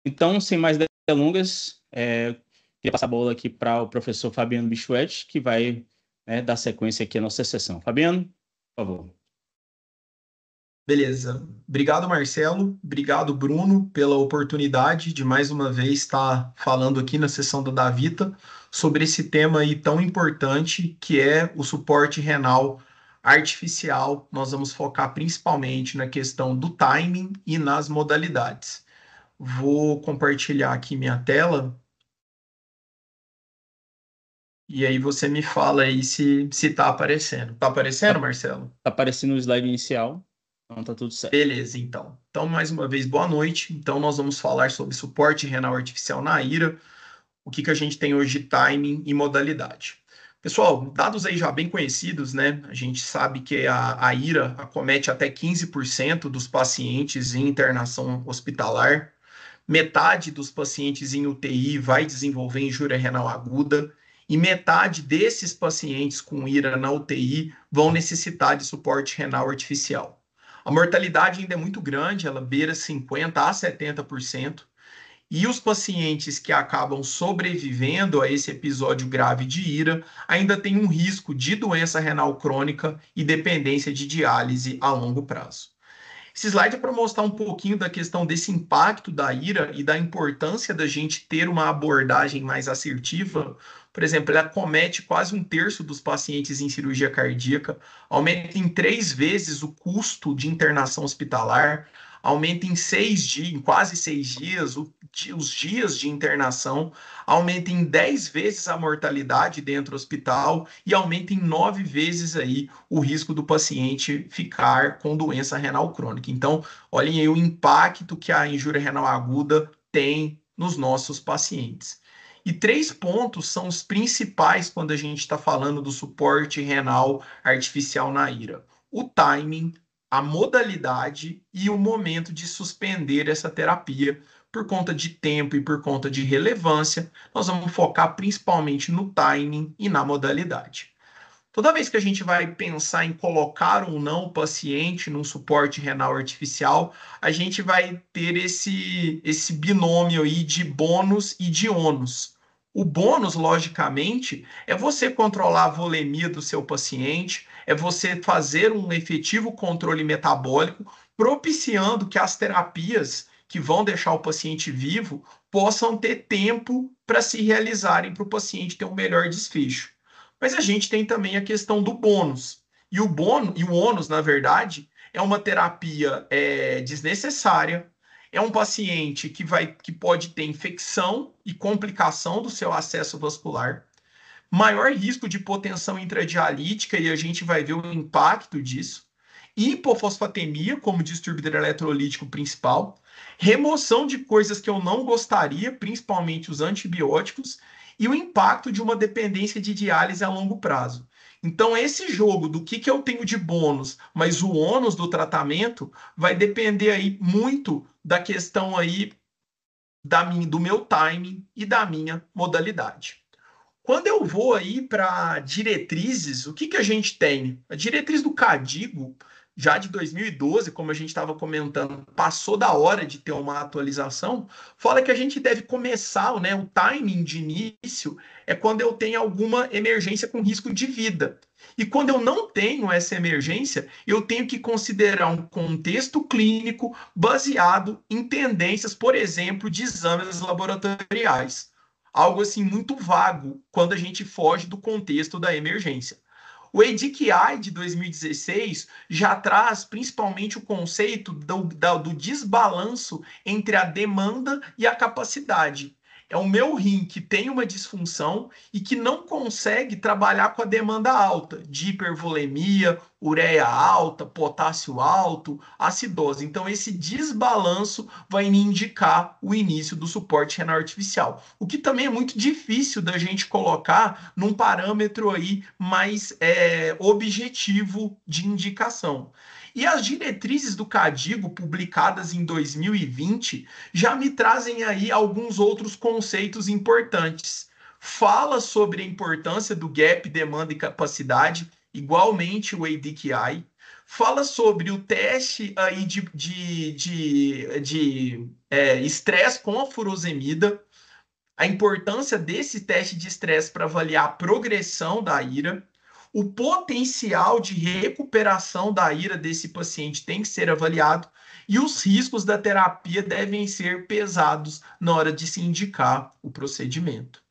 Então, sem mais delongas, queria passar a bola aqui para o professor Fabiano Bichuete, que vai, dar sequência aqui à nossa sessão. Fabiano, por favor. Beleza. Obrigado, Marcelo. Obrigado, Bruno, pela oportunidade de mais uma vez estar falando aqui na sessão da Davita sobre esse tema aí tão importante que é o suporte renal artificial. Nós vamos focar principalmente na questão do timing e nas modalidades. Vou compartilhar aqui minha tela e aí você me fala aí se está aparecendo. Está aparecendo, Tá, Marcelo? tá aparecendo o slide inicial, então tá tudo certo. Beleza, então. Então, mais uma vez, boa noite. Então, nós vamos falar sobre suporte renal artificial na IRA, o que que a gente tem hoje de timing e modalidade. Pessoal, dados aí já bem conhecidos, né? A gente sabe que a IRA acomete até 15% dos pacientes em internação hospitalar, metade dos pacientes em UTI vai desenvolver injúria renal aguda, e metade desses pacientes com IRA na UTI vão necessitar de suporte renal artificial. A mortalidade ainda é muito grande, ela beira 50% a 70%, e os pacientes que acabam sobrevivendo a esse episódio grave de IRA ainda têm um risco de doença renal crônica e dependência de diálise a longo prazo. Esse slide é para mostrar um pouquinho da questão desse impacto da IRA e da importância da gente ter uma abordagem mais assertiva. Por exemplo, ela comete quase um terço dos pacientes em cirurgia cardíaca, aumenta em 3 vezes o custo de internação hospitalar, aumenta em 6 dias, em quase 6 dias, os dias de internação, aumenta em 10 vezes a mortalidade dentro do hospital e aumenta em 9 vezes aí o risco do paciente ficar com doença renal crônica. Então, olhem aí o impacto que a injúria renal aguda tem nos nossos pacientes. E 3 pontos são os principais quando a gente está falando do suporte renal artificial na IRA: o timing, a modalidade e o momento de suspender essa terapia. Por conta de tempo e por conta de relevância, nós vamos focar principalmente no timing e na modalidade. Toda vez que a gente vai pensar em colocar ou não o paciente num suporte renal artificial, a gente vai ter esse binômio aí de bônus e de ônus. O bônus, logicamente, é você controlar a volemia do seu paciente, é você fazer um efetivo controle metabólico, propiciando que as terapias que vão deixar o paciente vivo possam ter tempo para se realizarem para o paciente ter um melhor desfecho. Mas a gente tem também a questão do bônus. E o bônus e o ônus, na verdade, é uma terapia desnecessária. É um paciente que pode ter infecção e complicação do seu acesso vascular, maior risco de hipotensão intradialítica, e a gente vai ver o impacto disso, hipofosfatemia como distúrbio eletrolítico principal, remoção de coisas que eu não gostaria, principalmente os antibióticos, e o impacto de uma dependência de diálise a longo prazo. Então, esse jogo do que eu tenho de bônus, mas o ônus do tratamento vai depender aí muito da questão aí do meu timing e da minha modalidade. Quando eu vou aí para diretrizes, o que a gente tem? A diretriz do CADIGO, já de 2012, como a gente estava comentando, passou da hora de ter uma atualização, fala que a gente deve começar, né, o timing de início é quando eu tenho alguma emergência com risco de vida. E quando eu não tenho essa emergência, eu tenho que considerar um contexto clínico baseado em tendências, por exemplo, de exames laboratoriais, algo assim muito vago quando a gente foge do contexto da emergência. O EDIC-AI de 2016 já traz principalmente o conceito do desbalanço entre a demanda e a capacidade. É o meu rim que tem uma disfunção e que não consegue trabalhar com a demanda alta, de hipervolemia, ureia alta, potássio alto, acidose. Então, esse desbalanço vai me indicar o início do suporte renal artificial. O que também é muito difícil da gente colocar num parâmetro aí mais objetivo de indicação. E as diretrizes do CADIGO, publicadas em 2020, já me trazem aí alguns outros conceitos importantes. Fala sobre a importância do gap, demanda e capacidade, igualmente o ADKI. fala sobre o teste aí de estresse com a furosemida, a importância desse teste de estresse para avaliar a progressão da ira, o potencial de recuperação da ira desse paciente tem que ser avaliado e os riscos da terapia devem ser pesados na hora de se indicar o procedimento.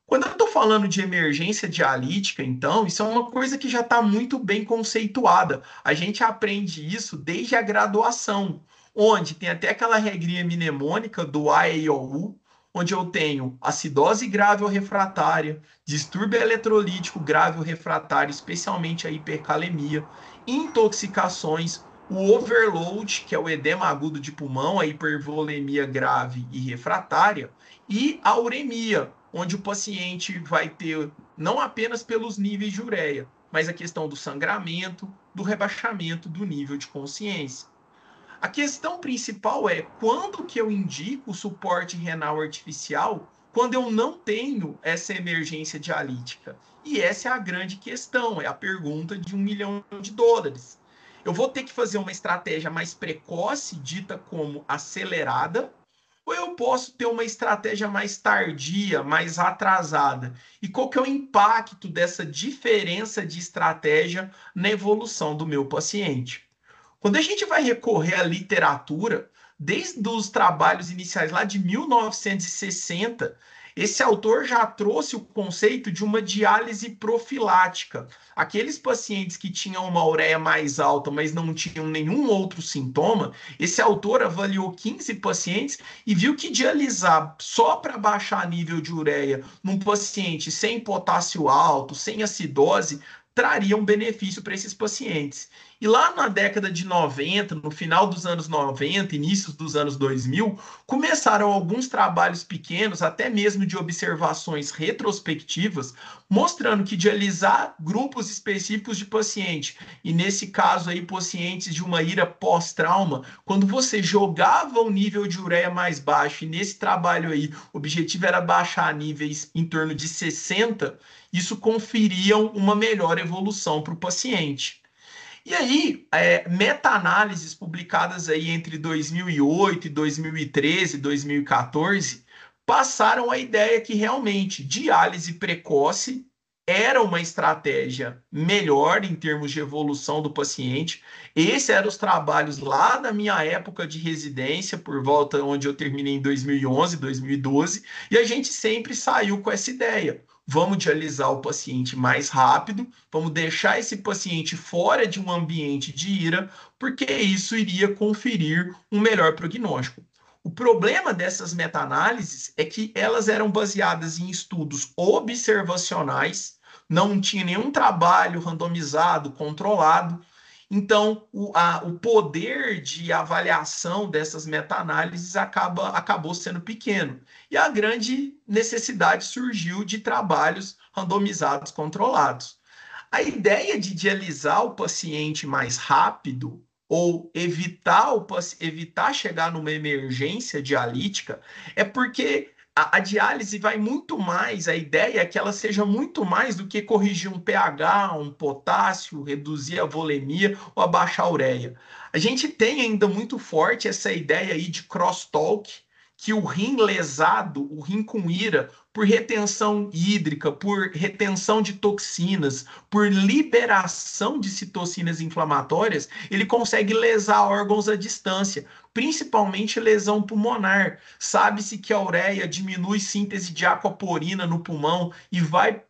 Quando eu estou falando de emergência dialítica, então, isso é uma coisa que já está muito bem conceituada. A gente aprende isso desde a graduação, onde tem até aquela regrinha mnemônica do AEOU, onde eu tenho acidose grave ou refratária, distúrbio eletrolítico grave ou refratário, especialmente a hipercalemia, intoxicações, o overload, que é o edema agudo de pulmão, a hipervolemia grave e refratária, e a uremia, onde o paciente vai ter não apenas pelos níveis de ureia, mas a questão do sangramento, do rebaixamento do nível de consciência. A questão principal é quando que eu indico o suporte renal artificial quando eu não tenho essa emergência dialítica? E essa é a grande questão, é a pergunta de $1 milhão. Eu vou ter que fazer uma estratégia mais precoce, dita como acelerada, ou eu posso ter uma estratégia mais tardia, mais atrasada? E qual que é o impacto dessa diferença de estratégia na evolução do meu paciente? Quando a gente vai recorrer à literatura, desde os trabalhos iniciais lá de 1960, esse autor já trouxe o conceito de uma diálise profilática. Aqueles pacientes que tinham uma ureia mais alta, mas não tinham nenhum outro sintoma, esse autor avaliou 15 pacientes e viu que dialisar só para baixar nível de ureia num paciente sem potássio alto, sem acidose, traria um benefício para esses pacientes. E lá na década de 90, no final dos anos 90, início dos anos 2000, começaram alguns trabalhos pequenos, até mesmo de observações retrospectivas, mostrando que dialisar grupos específicos de paciente, e nesse caso aí pacientes de uma ira pós-trauma, quando você jogava o nível de ureia mais baixo, e nesse trabalho aí o objetivo era baixar níveis em torno de 60, isso conferia uma melhor evolução para o paciente. E aí, meta-análises publicadas aí entre 2008 e 2013, 2014, passaram a ideia que realmente diálise precoce era uma estratégia melhor em termos de evolução do paciente. Esses eram os trabalhos lá da minha época de residência, por volta onde eu terminei em 2011, 2012, e a gente sempre saiu com essa ideia. Vamos dialisar o paciente mais rápido, vamos deixar esse paciente fora de um ambiente de ira, porque isso iria conferir um melhor prognóstico. O problema dessas meta-análises é que elas eram baseadas em estudos observacionais, não tinha nenhum trabalho randomizado, controlado. Então, o poder de avaliação dessas meta-análises acabou sendo pequeno. E a grande necessidade surgiu de trabalhos randomizados controlados. A ideia de dialisar o paciente mais rápido ou evitar chegar numa emergência dialítica é porque a diálise vai muito mais, a ideia é que ela seja muito mais do que corrigir um pH, um potássio, reduzir a volemia ou abaixar a ureia. A gente tem ainda muito forte essa ideia aí de crosstalk, que o rim lesado, o rim com ira, por retenção hídrica, por retenção de toxinas, por liberação de citocinas inflamatórias, ele consegue lesar órgãos à distância, principalmente lesão pulmonar. Sabe-se que a ureia diminui síntese de aquaporina no pulmão e vai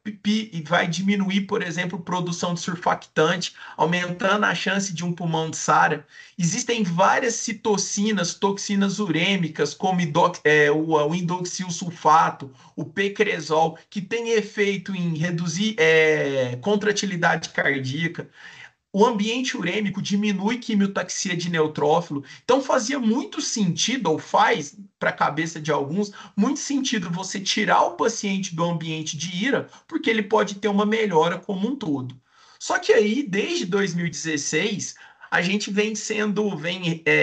diminuir, por exemplo, produção de surfactante, aumentando a chance de um pulmão de SARA. Existem várias citocinas, toxinas urêmicas, como o indoxil sulfato, o pecresol, que tem efeito em reduzir contratilidade cardíaca. O ambiente urêmico diminui quimiotaxia de neutrófilo. Então fazia muito sentido, ou faz, para a cabeça de alguns, muito sentido você tirar o paciente do ambiente de ira, porque ele pode ter uma melhora como um todo. Só que aí, desde 2016, a gente vem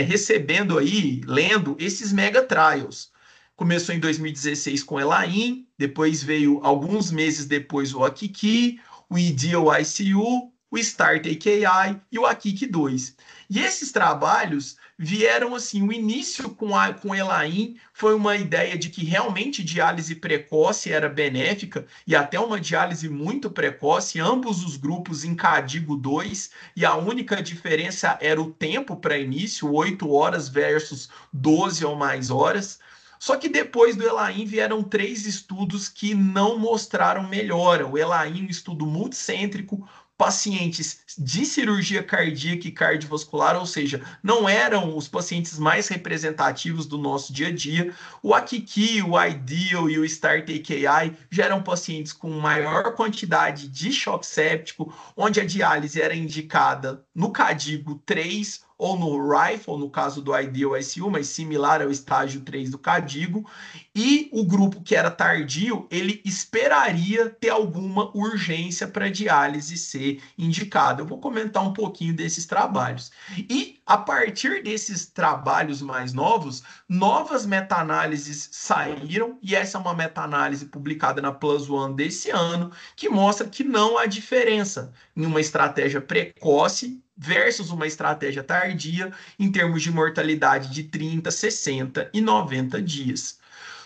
recebendo aí, lendo esses mega trials. Começou em 2016 com Elaine, depois veio alguns meses depois o Akiki, o Ideal ICU, o STAR-TKI e o AKIK2. E esses trabalhos vieram assim, o início com Elaine foi uma ideia de que realmente diálise precoce era benéfica e até uma diálise muito precoce, ambos os grupos em CADIGO 2, e a única diferença era o tempo para início, 8 horas versus 12 ou mais horas. Só que depois do Elaine vieram 3 estudos que não mostraram melhora. O Elaine, um estudo multicêntrico, pacientes de cirurgia cardíaca e cardiovascular, ou seja, não eram os pacientes mais representativos do nosso dia a dia. O AKIK, o IDEAL e o STAR-TKI já eram pacientes com maior quantidade de choque séptico, onde a diálise era indicada no CADIGO 3 ou no RIFLE, no caso do IDEAL ICU, mas similar ao estágio 3 do CADIGO, e o grupo que era tardio, ele esperaria ter alguma urgência para diálise ser indicada. Eu vou comentar um pouquinho desses trabalhos. E a partir desses trabalhos mais novos, novas meta-análises saíram, e essa é uma meta-análise publicada na PLOS ONE desse ano, que mostra que não há diferença em uma estratégia precoce versus uma estratégia tardia em termos de mortalidade de 30, 60 e 90 dias.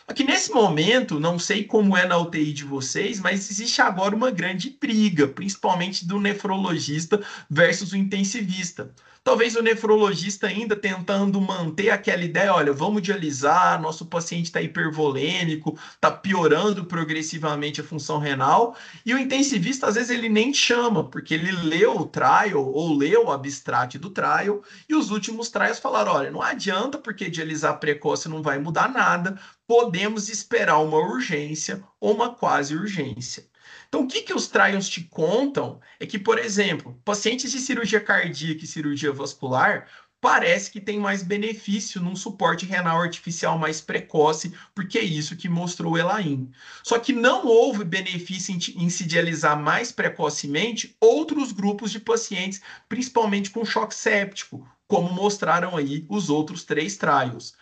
Aqui nesse momento, não sei como é na UTI de vocês, mas existe agora uma grande briga, principalmente do nefrologista versus o intensivista. Talvez o nefrologista ainda tentando manter aquela ideia, olha, vamos dialisar, nosso paciente está hipervolêmico, está piorando progressivamente a função renal, e o intensivista, às vezes, ele nem chama, porque ele leu o trial ou leu o abstract do trial, e os últimos trials falaram, olha, não adianta, porque dialisar precoce não vai mudar nada, podemos esperar uma urgência ou uma quase urgência. Então, o que os trials te contam é que, por exemplo, pacientes de cirurgia cardíaca e cirurgia vascular parece que tem mais benefício num suporte renal artificial mais precoce, porque é isso que mostrou o Elaine. Só que não houve benefício em se dialisar mais precocemente outros grupos de pacientes, principalmente com choque séptico, como mostraram aí os outros 3 trials.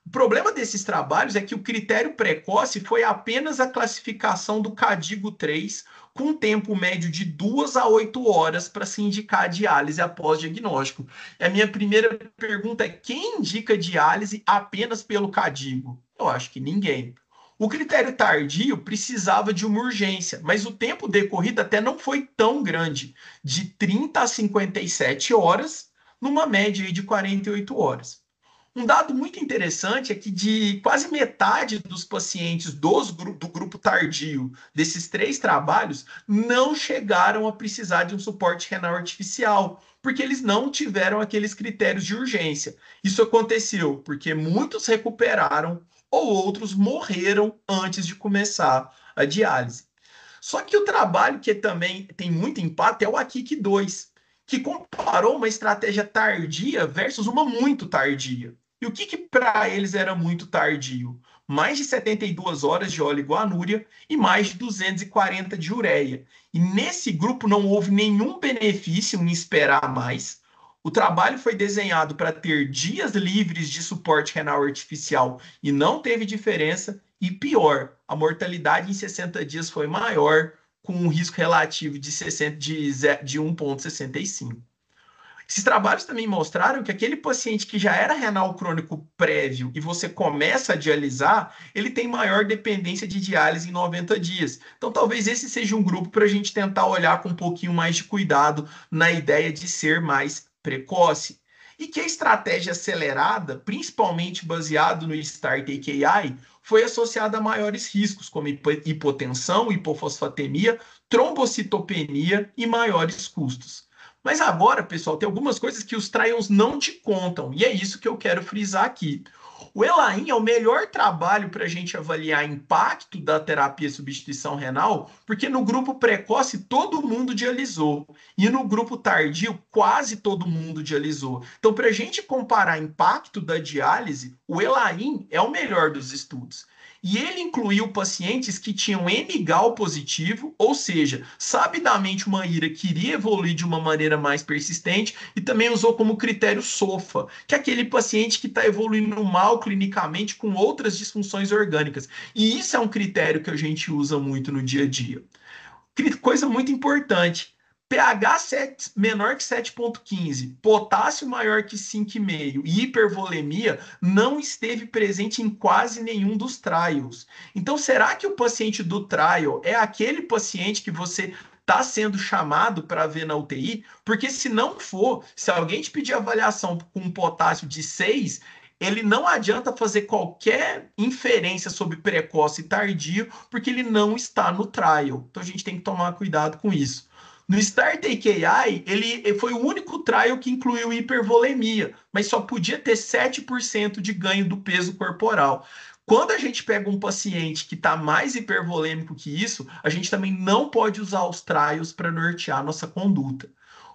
O problema desses trabalhos é que o critério precoce foi apenas a classificação do CADIGO 3, com tempo médio de 2 a 8 horas para se indicar a diálise após diagnóstico. E a minha primeira pergunta é: quem indica diálise apenas pelo CADIGO? Eu acho que ninguém. O critério tardio precisava de uma urgência, mas o tempo decorrido até não foi tão grande, de 30 a 57 horas, numa média de 48 horas. Um dado muito interessante é que de quase metade dos pacientes do grupo tardio desses 3 trabalhos não chegaram a precisar de um suporte renal artificial, porque eles não tiveram aqueles critérios de urgência. Isso aconteceu porque muitos recuperaram ou outros morreram antes de começar a diálise. Só que o trabalho que também tem muito impacto é o AKIK 2, que comparou uma estratégia tardia versus uma muito tardia. E o que para eles era muito tardio? Mais de 72 horas de oligoanúria e mais de 240 de ureia. E nesse grupo não houve nenhum benefício em esperar mais. O trabalho foi desenhado para ter dias livres de suporte renal artificial e não teve diferença. E pior, a mortalidade em 60 dias foi maior, com um risco relativo de 1,65. Esses trabalhos também mostraram que aquele paciente que já era renal crônico prévio e você começa a dialisar, ele tem maior dependência de diálise em 90 dias. Então, talvez esse seja um grupo para a gente tentar olhar com um pouquinho mais de cuidado na ideia de ser mais precoce. E que a estratégia acelerada, principalmente baseado no STAR-TKI, foi associada a maiores riscos, como hipotensão, hipofosfatemia, trombocitopenia e maiores custos. Mas agora, pessoal, tem algumas coisas que os trials não te contam, e é isso que eu quero frisar aqui. O Elaine é o melhor trabalho para a gente avaliar impacto da terapia substituição renal, porque no grupo precoce todo mundo dialisou, e no grupo tardio quase todo mundo dialisou. Então, para a gente comparar impacto da diálise, o Elaine é o melhor dos estudos. E ele incluiu pacientes que tinham N-gal positivo, ou seja, sabidamente uma IRA queria evoluir de uma maneira mais persistente, e também usou como critério SOFA, que é aquele paciente que está evoluindo mal clinicamente com outras disfunções orgânicas. E isso é um critério que a gente usa muito no dia a dia. Coisa muito importante. pH menor que 7,15, potássio maior que 5,5 e hipervolemia não esteve presente em quase nenhum dos trials. Então, será que o paciente do trial é aquele paciente que você está sendo chamado para ver na UTI? Porque se não for, se alguém te pedir avaliação com um potássio de 6, ele não adianta fazer qualquer inferência sobre precoce e tardio, porque ele não está no trial. Então, a gente tem que tomar cuidado com isso. No Start AKI, ele foi o único trial que incluiu hipervolemia, mas só podia ter 7% de ganho do peso corporal. Quando a gente pega um paciente que está mais hipervolêmico que isso, a gente também não pode usar os trials para nortear nossa conduta.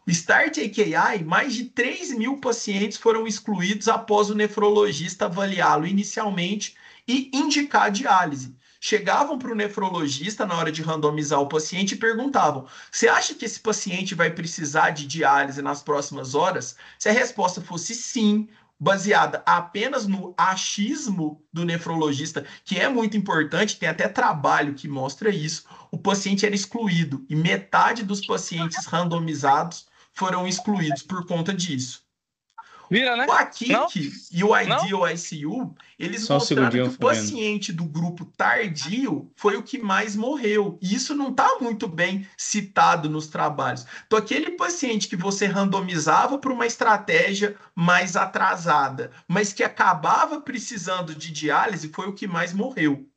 O Start AKI, mais de 3.000 pacientes foram excluídos após o nefrologista avaliá-lo inicialmente e indicar diálise. Chegavam para o nefrologista na hora de randomizar o paciente e perguntavam: você acha que esse paciente vai precisar de diálise nas próximas horas? Se a resposta fosse sim, baseada apenas no achismo do nefrologista, que é muito importante, tem até trabalho que mostra isso, o paciente era excluído e metade dos pacientes randomizados foram excluídos por conta disso. Vira, né? O AKIC e o IDEAL ICU, eles Só um mostraram que segundinho, o Fabiano. paciente do grupo tardio foi o que mais morreu. E isso não está muito bem citado nos trabalhos. Então, aquele paciente que você randomizava para uma estratégia mais atrasada, mas que acabava precisando de diálise, foi o que mais morreu.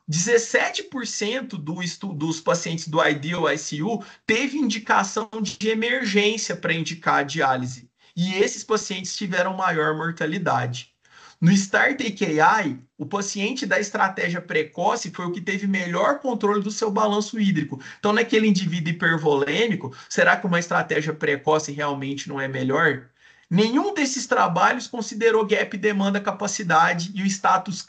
17% dos pacientes do IDEAL ICU teve indicação de emergência para indicar a diálise. E esses pacientes tiveram maior mortalidade. No Start AKI, o paciente da estratégia precoce foi o que teve melhor controle do seu balanço hídrico. Então, naquele indivíduo hipervolêmico, será que uma estratégia precoce realmente não é melhor? Nenhum desses trabalhos considerou gap demanda-capacidade e o status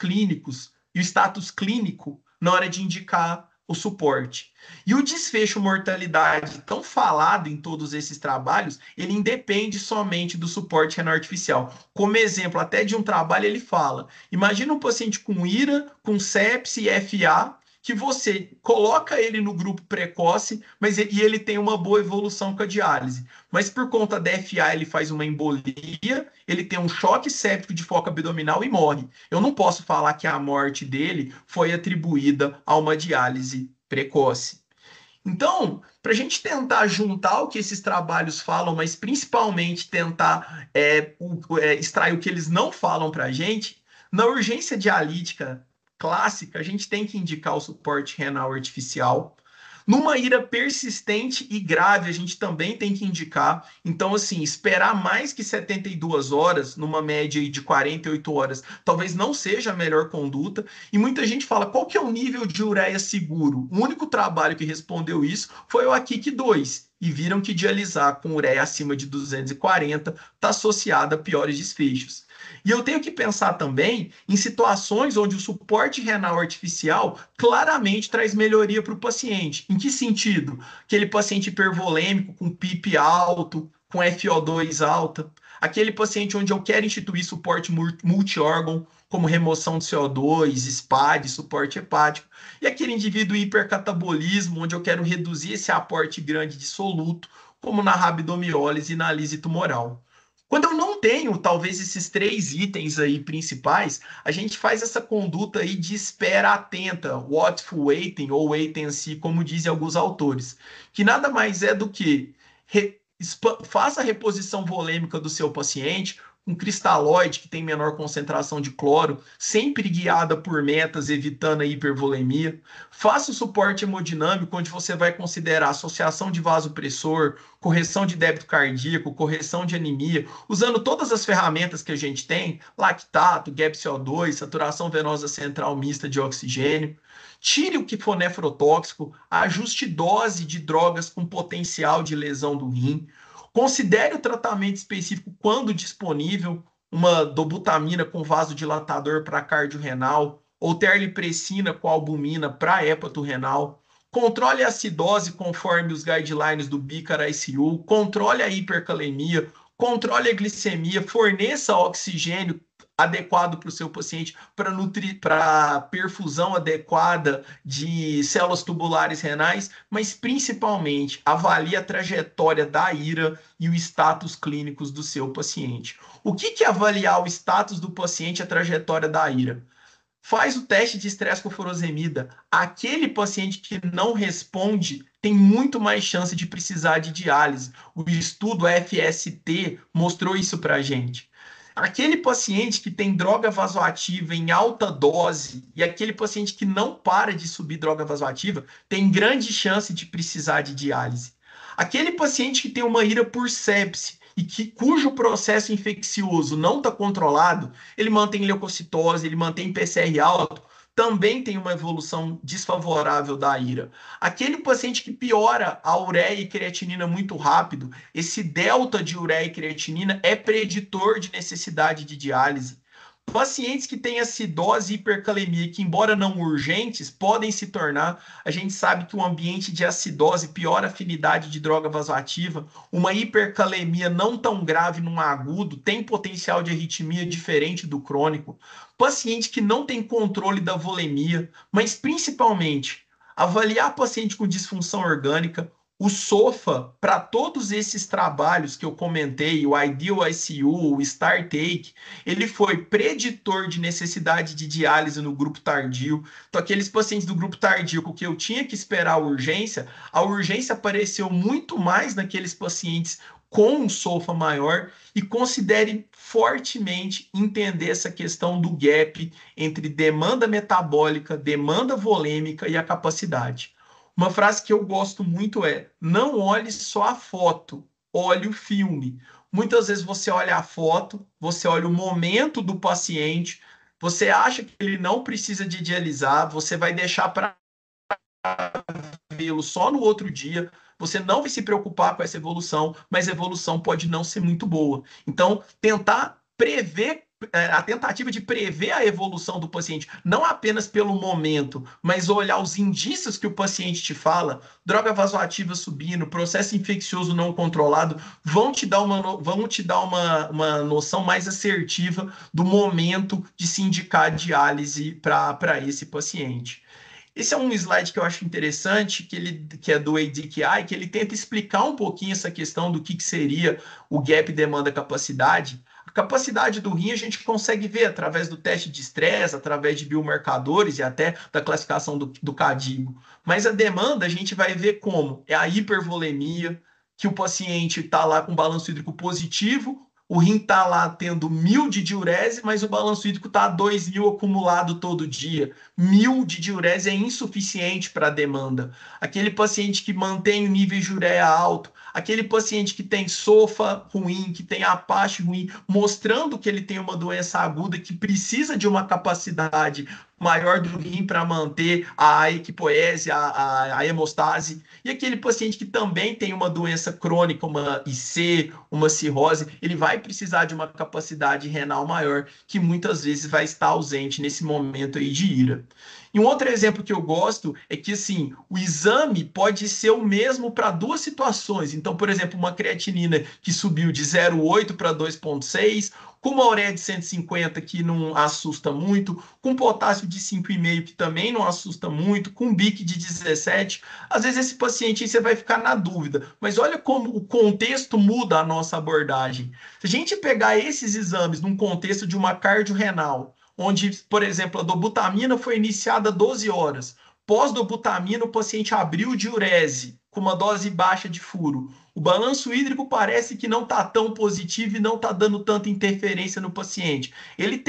clínico na hora de indicar o suporte. E o desfecho mortalidade tão falado em todos esses trabalhos, ele independe somente do suporte renal artificial. Como exemplo, até de um trabalho ele fala, imagina um paciente com IRA, com sepse e FA, que você coloca ele no grupo precoce, e ele tem uma boa evolução com a diálise. Mas por conta da FA ele faz uma embolia, ele tem um choque séptico de foco abdominal e morre. Eu não posso falar que a morte dele foi atribuída a uma diálise precoce. Então, para a gente tentar juntar o que esses trabalhos falam, mas principalmente tentar extrair o que eles não falam para a gente, na urgência dialítica clássica, a gente tem que indicar o suporte renal artificial. Numa IRA persistente e grave, a gente também tem que indicar. Então, assim, esperar mais que 72 horas, numa média de 48 horas, talvez não seja a melhor conduta. E muita gente fala, qual que é o nível de ureia seguro? O único trabalho que respondeu isso foi o AKIC 2. E viram que dialisar com ureia acima de 240 está associado a piores desfechos. E eu tenho que pensar também em situações onde o suporte renal artificial claramente traz melhoria para o paciente. Em que sentido? Aquele paciente hipervolêmico com PIP alto, com FO2 alta, aquele paciente onde eu quero instituir suporte multiórgão, como remoção de CO2, SPAD, suporte hepático, e aquele indivíduo hipercatabolismo, onde eu quero reduzir esse aporte grande de soluto, como na rabdomiólise e na lise tumoral. Quando eu não tenho, talvez, esses 3 itens aí principais, a gente faz essa conduta aí de espera atenta, watchful waiting ou wait and see, como dizem alguns autores, que nada mais é do que faça a reposição volêmica do seu paciente, um cristalóide que tem menor concentração de cloro, sempre guiada por metas, evitando a hipervolemia. Faça o suporte hemodinâmico, onde você vai considerar associação de vasopressor, correção de débito cardíaco, correção de anemia, usando todas as ferramentas que a gente tem, lactato, GAP-CO2, saturação venosa central mista de oxigênio. Tire o que for nefrotóxico, ajuste dose de drogas com potencial de lesão do rim. Considere o tratamento específico quando disponível, uma dobutamina com vasodilatador para cardiorrenal, ou terlipressina com albumina para hepatorrenal. Controle a acidose conforme os guidelines do BICAR ICU, controle a hipercalemia, controle a glicemia, forneça oxigênio adequado para o seu paciente, para perfusão adequada de células tubulares renais, mas principalmente avalie a trajetória da IRA e o status clínicos do seu paciente. O que é avaliar o status do paciente e a trajetória da IRA? Faz o teste de estresse com furosemida. Aquele paciente que não responde tem muito mais chance de precisar de diálise. O estudo FST mostrou isso para a gente. Aquele paciente que tem droga vasoativa em alta dose e aquele paciente que não para de subir droga vasoativa tem grande chance de precisar de diálise. Aquele paciente que tem uma IRA por sepse e cujo processo infeccioso não está controlado, ele mantém leucocitose, ele mantém PCR alto, também tem uma evolução desfavorável da IRA. Aquele paciente que piora a ureia e creatinina muito rápido, esse delta de ureia e creatinina é preditor de necessidade de diálise. Pacientes que têm acidose e hipercalemia, que embora não urgentes, podem se tornar. A gente sabe que o ambiente de acidose piora a afinidade de droga vasoativa. Uma hipercalemia não tão grave num agudo tem potencial de arritmia diferente do crônico. Paciente que não tem controle da volemia, mas principalmente avaliar paciente com disfunção orgânica. O SOFA, para todos esses trabalhos que eu comentei, o Ideal ICU, o STAR-Take, ele foi preditor de necessidade de diálise no grupo tardio. Então, aqueles pacientes do grupo tardio com que eu tinha que esperar a urgência apareceu muito mais naqueles pacientes com um SOFA maior, e considere fortemente entender essa questão do gap entre demanda metabólica, demanda volêmica e a capacidade. Uma frase que eu gosto muito é: não olhe só a foto, olhe o filme. Muitas vezes você olha a foto, você olha o momento do paciente, você acha que ele não precisa de dialisar, você vai deixar para vê-lo só no outro dia, você não vai se preocupar com essa evolução, mas a evolução pode não ser muito boa. Então, tentar prever a tentativa de prever a evolução do paciente, não apenas pelo momento, mas olhar os indícios que o paciente te fala, droga vasoativa subindo, processo infeccioso não controlado, vão te dar uma noção mais assertiva do momento de se indicar diálise para esse paciente. Esse é um slide que eu acho interessante, que é do ADKI, que ele tenta explicar um pouquinho essa questão do que seria o gap demanda-capacidade. A capacidade do rim a gente consegue ver através do teste de estresse, através de biomarcadores e até da classificação do CADIGO. Mas a demanda a gente vai ver como é a hipervolemia, que o paciente está lá com balanço hídrico positivo, o rim está lá tendo 1.000 de diurese, mas o balanço hídrico está 2.000 acumulado todo dia. 1.000 de diurese é insuficiente para a demanda. Aquele paciente que mantém o nível de ureia alto, aquele paciente que tem SOFA ruim, que tem Apache ruim, mostrando que ele tem uma doença aguda que precisa de uma capacidade maior do rim para manter a equipoese, a hemostase, e aquele paciente que também tem uma doença crônica, uma IC, uma cirrose, ele vai precisar de uma capacidade renal maior, que muitas vezes vai estar ausente nesse momento aí de IRA. E um outro exemplo que eu gosto é que, assim, o exame pode ser o mesmo para duas situações. Então, por exemplo, uma creatinina que subiu de 0,8 para 2,6, com uma ureia de 150 que não assusta muito, com potássio de 5,5 que também não assusta muito, com BIC de 17. Às vezes esse paciente aí você vai ficar na dúvida, mas olha como o contexto muda a nossa abordagem. Se a gente pegar esses exames num contexto de uma cardiorrenal, onde, por exemplo, a dobutamina foi iniciada 12 horas. Pós-dobutamina, o paciente abriu diurese com uma dose baixa de furo. O balanço hídrico parece que não está tão positivo e não está dando tanta interferência no paciente. Ele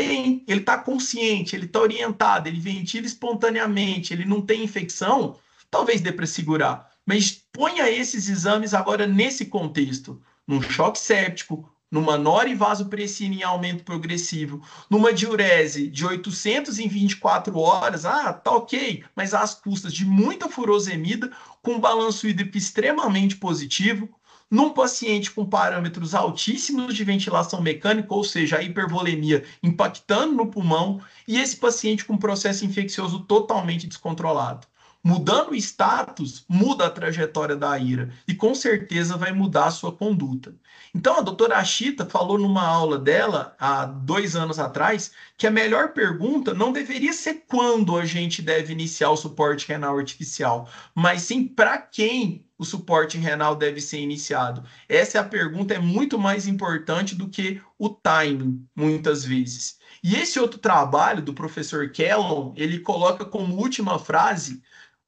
está consciente, ele está orientado, ele ventila espontaneamente, ele não tem infecção, talvez dê para segurar. Mas ponha esses exames agora nesse contexto, num choque séptico, numa norivasopressina em aumento progressivo, numa diurese de 800 em 24 horas, tá ok, mas às custas de muita furosemida, com um balanço hídrico extremamente positivo, num paciente com parâmetros altíssimos de ventilação mecânica, ou seja, a hipervolemia impactando no pulmão, e esse paciente com processo infeccioso totalmente descontrolado. Mudando o status, muda a trajetória da ira e com certeza vai mudar a sua conduta. Então, a doutora Ashita falou numa aula dela, há 2 anos atrás, que a melhor pergunta não deveria ser quando a gente deve iniciar o suporte renal artificial, mas sim para quem o suporte renal deve ser iniciado. Essa é a pergunta, é muito mais importante do que o timing, muitas vezes. E esse outro trabalho do professor Kellogg, ele coloca como última frase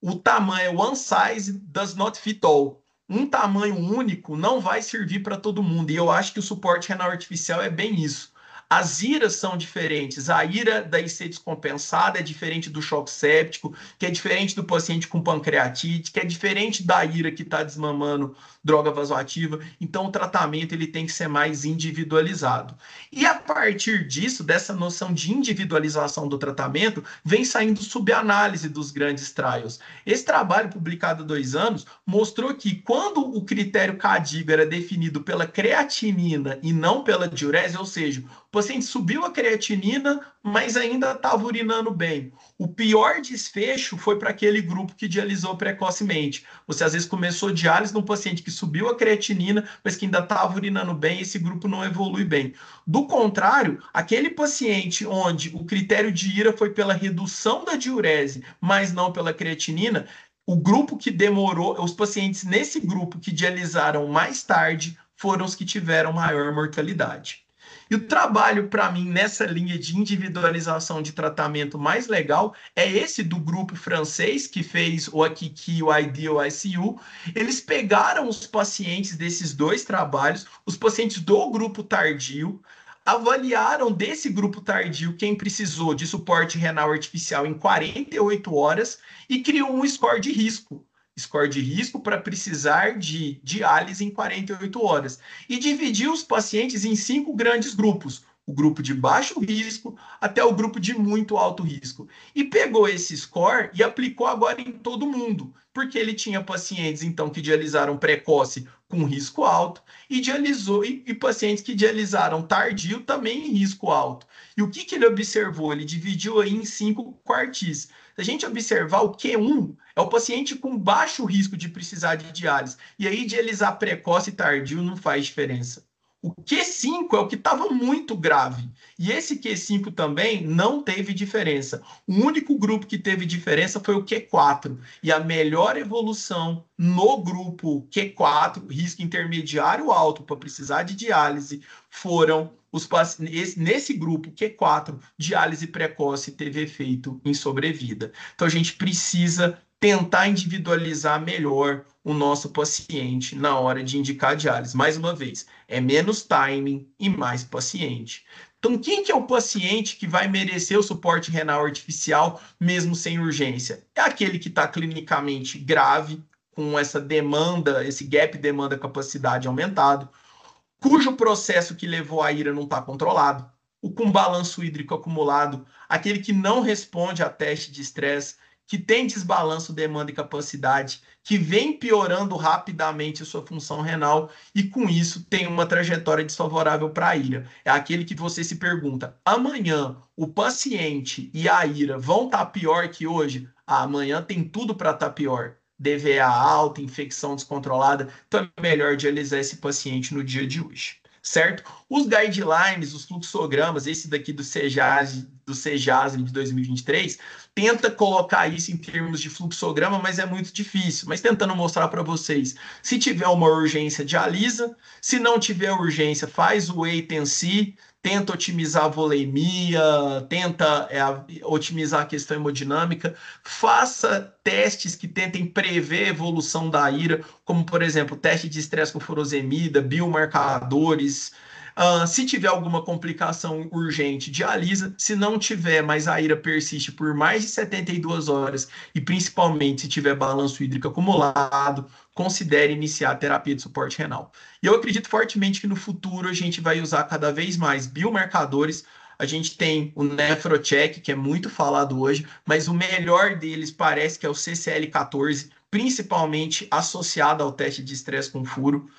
o tamanho one size does not fit all. Um tamanho único não vai servir para todo mundo. E eu acho que o suporte renal artificial é bem isso. As iras são diferentes. A ira da IC descompensada é diferente do choque séptico, que é diferente do paciente com pancreatite, que é diferente da ira que está desmamando droga vasoativa. Então, o tratamento ele tem que ser mais individualizado. E a partir disso, dessa noção de individualização do tratamento, vem saindo subanálise dos grandes trials. Esse trabalho, publicado há 2 anos, mostrou que quando o critério CADIGO era definido pela creatinina e não pela diurese, ou seja, o paciente subiu a creatinina, mas ainda estava urinando bem. O pior desfecho foi para aquele grupo que dialisou precocemente. Você às vezes começou diálise num paciente que subiu a creatinina, mas que ainda estava urinando bem, esse grupo não evolui bem. Do contrário, aquele paciente onde o critério de ira foi pela redução da diurese, mas não pela creatinina, o grupo que demorou, os pacientes nesse grupo que dialisaram mais tarde foram os que tiveram maior mortalidade. E o trabalho, para mim, nessa linha de individualização de tratamento mais legal é esse do grupo francês que fez o Akiki, o IDEAL, o ICU. Eles pegaram os pacientes desses dois trabalhos, os pacientes do grupo tardio, avaliaram desse grupo tardio quem precisou de suporte renal artificial em 48 horas e criou um score de risco. Score de risco para precisar de diálise em 48 horas. E dividiu os pacientes em 5 grandes grupos. O grupo de baixo risco até o grupo de muito alto risco. E pegou esse score e aplicou agora em todo mundo. Porque ele tinha pacientes, então, que dialisaram precoce com risco alto e dialisou e pacientes que dialisaram tardio também em risco alto. E o que ele observou? Ele dividiu aí em 5 quartis. Se a gente observar o Q1, é o paciente com baixo risco de precisar de diálise. E aí, dialisar precoce e tardio não faz diferença. O Q5 é o que estava muito grave. E esse Q5 também não teve diferença. O único grupo que teve diferença foi o Q4. E a melhor evolução no grupo Q4, risco intermediário alto para precisar de diálise, foram os pacientes. Nesse grupo Q4, diálise precoce teve efeito em sobrevida. Então a gente precisa tentar individualizar melhor o nosso paciente na hora de indicar diálise. Mais uma vez, é menos timing e mais paciente. Então, quem que é o paciente que vai merecer o suporte renal artificial mesmo sem urgência? É aquele que está clinicamente grave, com essa demanda, esse gap demanda-capacidade aumentado, cujo processo que levou à ira não está controlado, o com balanço hídrico acumulado, aquele que não responde a teste de estresse, que tem desbalanço demanda e capacidade, que vem piorando rapidamente a sua função renal e com isso tem uma trajetória desfavorável para a ira. É aquele que você se pergunta, amanhã o paciente e a ira vão estar pior que hoje? Amanhã tem tudo para estar pior. DVA alta, infecção descontrolada, então é melhor dialisar esse paciente no dia de hoje, certo? Os guidelines, os fluxogramas, esse daqui do CEJAS de 2023, tenta colocar isso em termos de fluxograma, mas é muito difícil. Mas tentando mostrar para vocês, se tiver uma urgência, dialisa, se não tiver urgência, faz o wait and see, tenta otimizar a volemia, tenta otimizar a questão hemodinâmica, faça testes que tentem prever a evolução da ira, como, por exemplo, teste de estresse com furosemida, biomarcadores. Se tiver alguma complicação urgente, dialisa. Se não tiver, mas a ira persiste por mais de 72 horas e principalmente se tiver balanço hídrico acumulado, considere iniciar a terapia de suporte renal. E eu acredito fortemente que no futuro a gente vai usar cada vez mais biomarcadores. A gente tem o NephroCheck, que é muito falado hoje, mas o melhor deles parece que é o CCL14, principalmente associado ao teste de estresse com furo.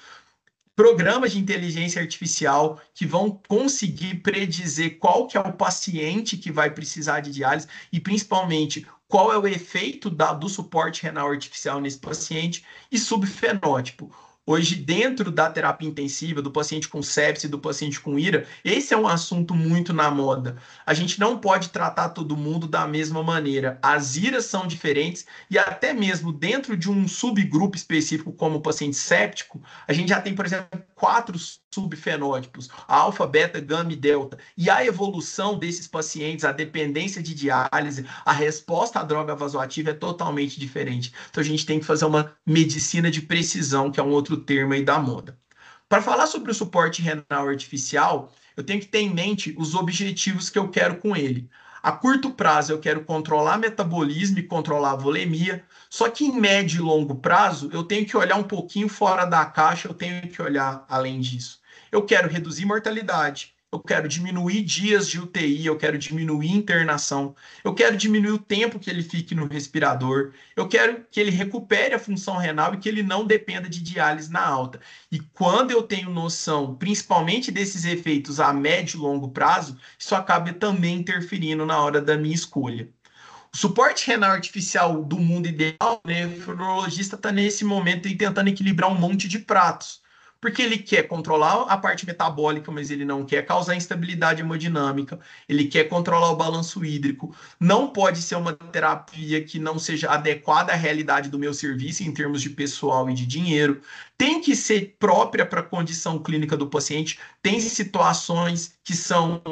Programas de inteligência artificial que vão conseguir predizer qual que é o paciente que vai precisar de diálise e, principalmente, qual é o efeito do suporte renal artificial nesse paciente e subfenótipo. Hoje, dentro da terapia intensiva, do paciente com sepse, do paciente com IRA, esse é um assunto muito na moda. A gente não pode tratar todo mundo da mesma maneira. As IRAs são diferentes e até mesmo dentro de um subgrupo específico, como o paciente séptico, a gente já tem, por exemplo, 4 subfenótipos, alfa, beta, gama e delta. E a evolução desses pacientes, a dependência de diálise, a resposta à droga vasoativa é totalmente diferente. Então a gente tem que fazer uma medicina de precisão, que é um outro termo aí da moda. Para falar sobre o suporte renal artificial, eu tenho que ter em mente os objetivos que eu quero com ele. A curto prazo, eu quero controlar metabolismo e controlar a volemia, só que em médio e longo prazo, eu tenho que olhar um pouquinho fora da caixa, eu tenho que olhar além disso. Eu quero reduzir mortalidade, eu quero diminuir dias de UTI, eu quero diminuir internação, eu quero diminuir o tempo que ele fique no respirador, eu quero que ele recupere a função renal e que ele não dependa de diálise na alta. E quando eu tenho noção, principalmente desses efeitos a médio e longo prazo, isso acaba também interferindo na hora da minha escolha. O suporte renal artificial do mundo ideal, né, o nefrologista está nesse momento tentando equilibrar um monte de pratos. Porque ele quer controlar a parte metabólica, mas ele não quer causar instabilidade hemodinâmica, ele quer controlar o balanço hídrico. Não pode ser uma terapia que não seja adequada à realidade do meu serviço em termos de pessoal e de dinheiro. Tem que ser própria para a condição clínica do paciente. Tem situações que são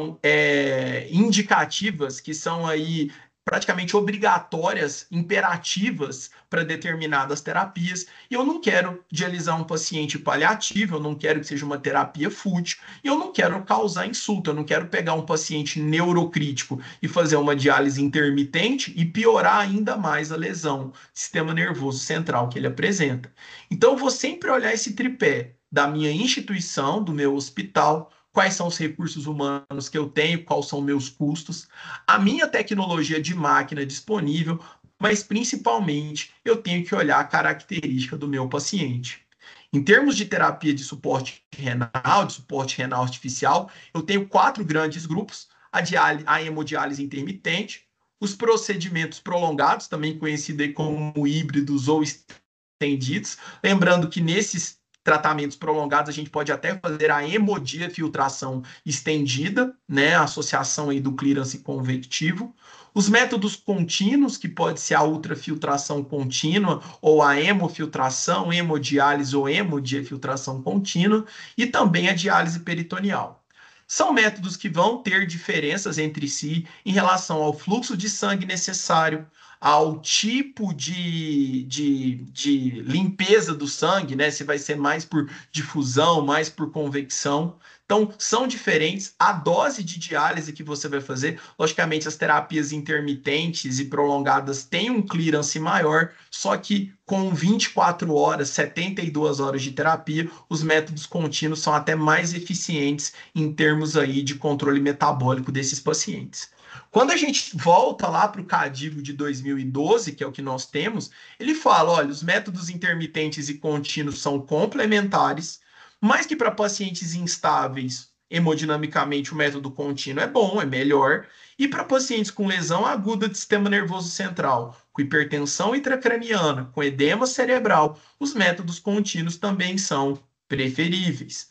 indicativas, que são aí praticamente obrigatórias, imperativas para determinadas terapias, e eu não quero dialisar um paciente paliativo, eu não quero que seja uma terapia fútil, e eu não quero causar insulto, eu não quero pegar um paciente neurocrítico e fazer uma diálise intermitente e piorar ainda mais a lesão, sistema nervoso central que ele apresenta. Então, eu vou sempre olhar esse tripé da minha instituição, do meu hospital, quais são os recursos humanos que eu tenho, quais são meus custos, a minha tecnologia de máquina disponível, mas principalmente eu tenho que olhar a característica do meu paciente. Em termos de terapia de suporte renal artificial, eu tenho 4 grandes grupos: a hemodiálise intermitente, os procedimentos prolongados, também conhecidos como híbridos ou estendidos, lembrando que nesses tratamentos prolongados, a gente pode até fazer a hemodiafiltração estendida, né? A associação aí do clearance convectivo. Os métodos contínuos, que pode ser a ultrafiltração contínua, ou a hemofiltração, hemodiálise ou hemodiafiltração contínua, e também a diálise peritoneal. São métodos que vão ter diferenças entre si em relação ao fluxo de sangue necessário, ao tipo de limpeza do sangue, né? Se vai ser mais por difusão, mais por convecção. Então, são diferentes. A dose de diálise que você vai fazer, logicamente, as terapias intermitentes e prolongadas têm um clearance maior, só que com 24 horas, 72 horas de terapia, os métodos contínuos são até mais eficientes em termos aí de controle metabólico desses pacientes. Quando a gente volta lá para o CADIVO de 2012, que é o que nós temos, ele fala, olha, os métodos intermitentes e contínuos são complementares, mas que para pacientes instáveis, hemodinamicamente, o método contínuo é bom, é melhor, e para pacientes com lesão aguda do sistema nervoso central, com hipertensão intracraniana, com edema cerebral, os métodos contínuos também são preferíveis.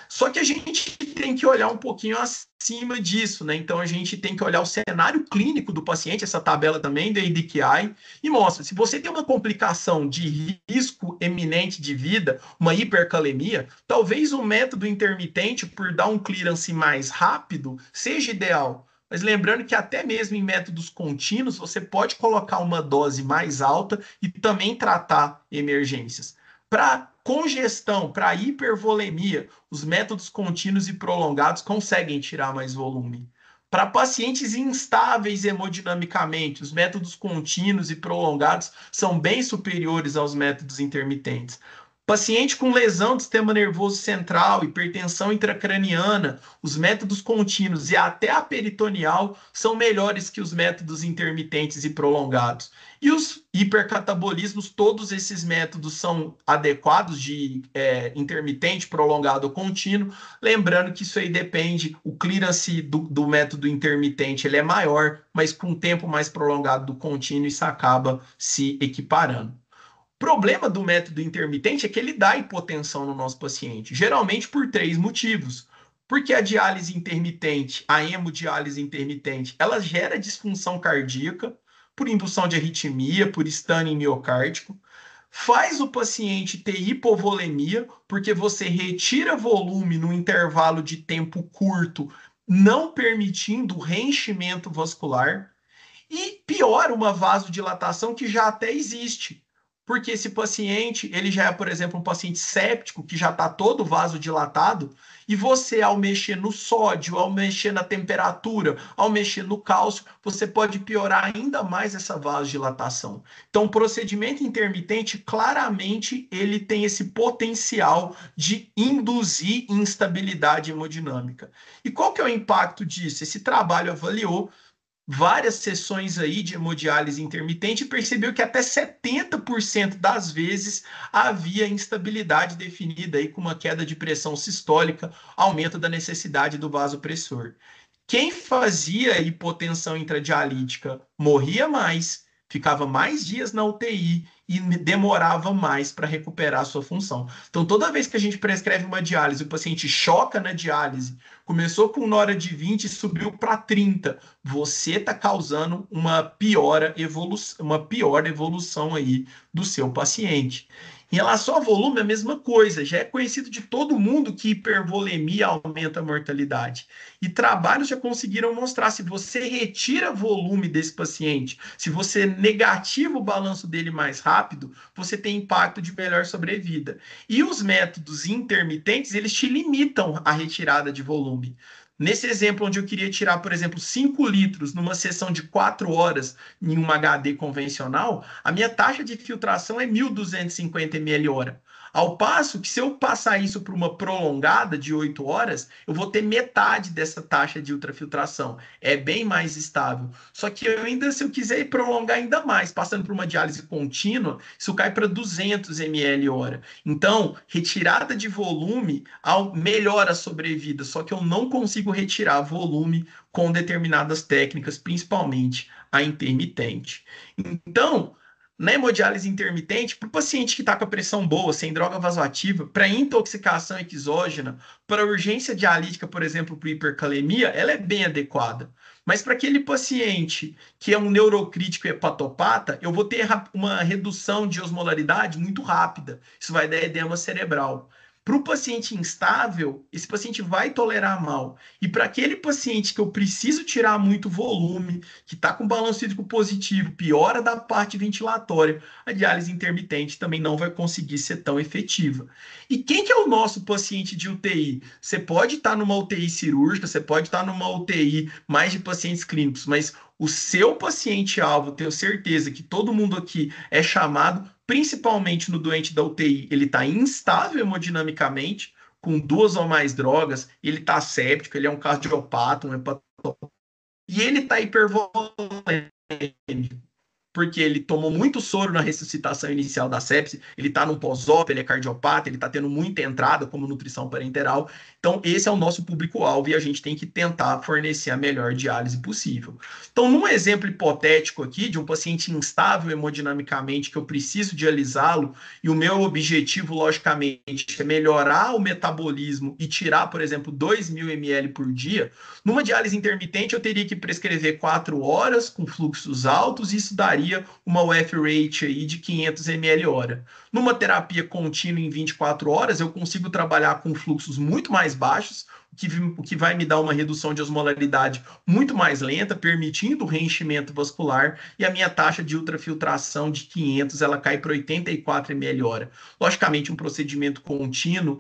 Só que a gente tem que olhar um pouquinho acima disso, né? Então a gente tem que olhar o cenário clínico do paciente, essa tabela também da IDQI, e mostra, se você tem uma complicação de risco eminente de vida, uma hipercalemia, talvez o método intermitente, por dar um clearance mais rápido, seja ideal. Mas lembrando que até mesmo em métodos contínuos, você pode colocar uma dose mais alta e também tratar emergências. Para congestão, para hipervolemia, os métodos contínuos e prolongados conseguem tirar mais volume. Para pacientes instáveis hemodinamicamente, os métodos contínuos e prolongados são bem superiores aos métodos intermitentes. Paciente com lesão do sistema nervoso central, hipertensão intracraniana, os métodos contínuos e até a peritoneal são melhores que os métodos intermitentes e prolongados. E os hipercatabolismos, todos esses métodos são adequados de intermitente, prolongado ou contínuo. Lembrando que isso aí depende, o clearance do método intermitente ele é maior, mas com o tempo mais prolongado do contínuo isso acaba se equiparando. O problema do método intermitente é que ele dá hipotensão no nosso paciente, geralmente por 3 motivos. Porque a diálise intermitente, a hemodiálise intermitente, ela gera disfunção cardíaca por indução de arritmia, por stun miocárdico, faz o paciente ter hipovolemia, porque você retira volume no intervalo de tempo curto, não permitindo o reenchimento vascular, e piora uma vasodilatação que já até existe. Porque esse paciente, ele já é, por exemplo, um paciente séptico, que já está todo vasodilatado, e você, ao mexer no sódio, ao mexer na temperatura, ao mexer no cálcio, você pode piorar ainda mais essa vasodilatação. Então, o procedimento intermitente, claramente, ele tem esse potencial de induzir instabilidade hemodinâmica. E qual que é o impacto disso? Esse trabalho avaliou várias sessões aí de hemodiálise intermitente e percebeu que até 70% das vezes havia instabilidade definida aí com uma queda de pressão sistólica, aumento da necessidade do vasopressor. Quem fazia hipotensão intradialítica morria mais, ficava mais dias na UTI e demorava mais para recuperar a sua função. Então, toda vez que a gente prescreve uma diálise, o paciente choca na diálise, começou com nora de 20 e subiu para 30, você está causando uma pior evolução aí do seu paciente. Em relação ao volume, a mesma coisa. Já é conhecido de todo mundo que hipervolemia aumenta a mortalidade. E trabalhos já conseguiram mostrar, se você retira volume desse paciente, se você negativa o balanço dele mais rápido, você tem impacto de melhor sobrevida. E os métodos intermitentes, eles te limitam a retirada de volume. Nesse exemplo, onde eu queria tirar, por exemplo, 5 litros numa sessão de 4 horas em uma HD convencional, a minha taxa de filtração é 1.250 ml hora. Ao passo que, se eu passar isso para uma prolongada de 8 horas, eu vou ter metade dessa taxa de ultrafiltração. É bem mais estável. Só que eu ainda, se eu quiser prolongar ainda mais, passando por uma diálise contínua, isso cai para 200 ml hora. Então, retirada de volume melhora a sobrevida, só que eu não consigo retirar volume com determinadas técnicas, principalmente a intermitente. Então, na hemodiálise intermitente, para o paciente que está com a pressão boa, sem droga vasoativa, para intoxicação exógena, para urgência dialítica, por exemplo, para hipercalemia, ela é bem adequada. Mas para aquele paciente que é um neurocrítico hepatopata, eu vou ter uma redução de osmolaridade muito rápida. Isso vai dar edema cerebral. Para o paciente instável, esse paciente vai tolerar mal. E para aquele paciente que eu preciso tirar muito volume, que está com balanço hídrico positivo, piora da parte ventilatória, a diálise intermitente também não vai conseguir ser tão efetiva. E quem que é o nosso paciente de UTI? Você pode estar numa UTI cirúrgica, você pode estar numa UTI mais de pacientes clínicos, mas o seu paciente-alvo, tenho certeza que todo mundo aqui é chamado, principalmente no doente da UTI, ele está instável hemodinamicamente, com 2 ou mais drogas, ele está séptico, ele é um cardiopata, um hepatopata, e ele está hipervolêmico, porque ele tomou muito soro na ressuscitação inicial da sepse, ele está num pós-op, ele é cardiopata, ele está tendo muita entrada como nutrição parenteral. Então, esse é o nosso público-alvo e a gente tem que tentar fornecer a melhor diálise possível. Então, num exemplo hipotético aqui, de um paciente instável hemodinamicamente, que eu preciso dialisá-lo, e o meu objetivo, logicamente, é melhorar o metabolismo e tirar, por exemplo, 2.000 ml por dia, numa diálise intermitente eu teria que prescrever 4 horas com fluxos altos, e isso daria uma UF rate aí de 500 ml hora. Numa terapia contínua em 24 horas, eu consigo trabalhar com fluxos muito mais baixos, o que vai me dar uma redução de osmolaridade muito mais lenta, permitindo o reenchimento vascular, e a minha taxa de ultrafiltração de 500 ela cai para 84 ml hora. Logicamente, um procedimento contínuo,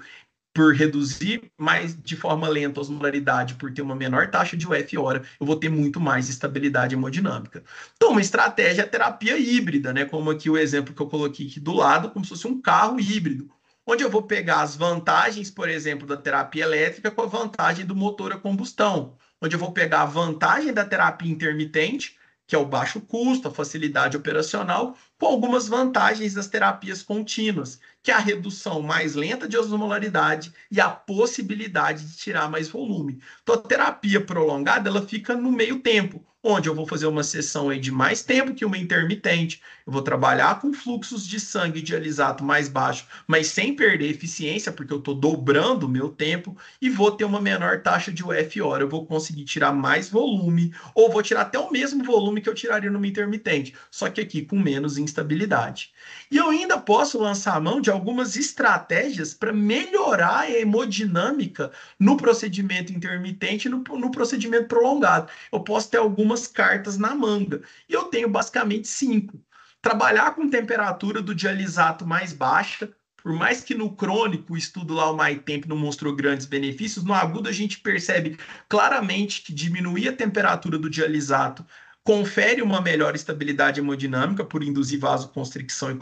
por reduzir mais de forma lenta a osmolaridade, por ter uma menor taxa de UF hora, eu vou ter muito mais estabilidade hemodinâmica. Então, uma estratégia é a terapia híbrida, né? Como aqui o exemplo que eu coloquei aqui do lado, como se fosse um carro híbrido, onde eu vou pegar as vantagens, por exemplo, da terapia elétrica com a vantagem do motor a combustão, onde eu vou pegar a vantagem da terapia intermitente, que é o baixo custo, a facilidade operacional, com algumas vantagens das terapias contínuas, que é a redução mais lenta de osmolaridade e a possibilidade de tirar mais volume. Então, a terapia prolongada, ela fica no meio tempo, onde eu vou fazer uma sessão aí de mais tempo que uma intermitente, eu vou trabalhar com fluxos de sangue dialisato mais baixo, mas sem perder eficiência, porque eu estou dobrando o meu tempo, e vou ter uma menor taxa de UF hora, eu vou conseguir tirar mais volume, ou vou tirar até o mesmo volume que eu tiraria numa intermitente, só que aqui com menos instabilidade. E eu ainda posso lançar a mão de algumas estratégias para melhorar a hemodinâmica no procedimento intermitente e no procedimento prolongado. Eu posso ter algumas cartas na manga. E eu tenho basicamente 5. Trabalhar com temperatura do dialisato mais baixa, por mais que no crônico o estudo lá, o MyTemp, não mostrou grandes benefícios, no agudo a gente percebe claramente que diminuir a temperatura do dialisato confere uma melhor estabilidade hemodinâmica por induzir vasoconstricção e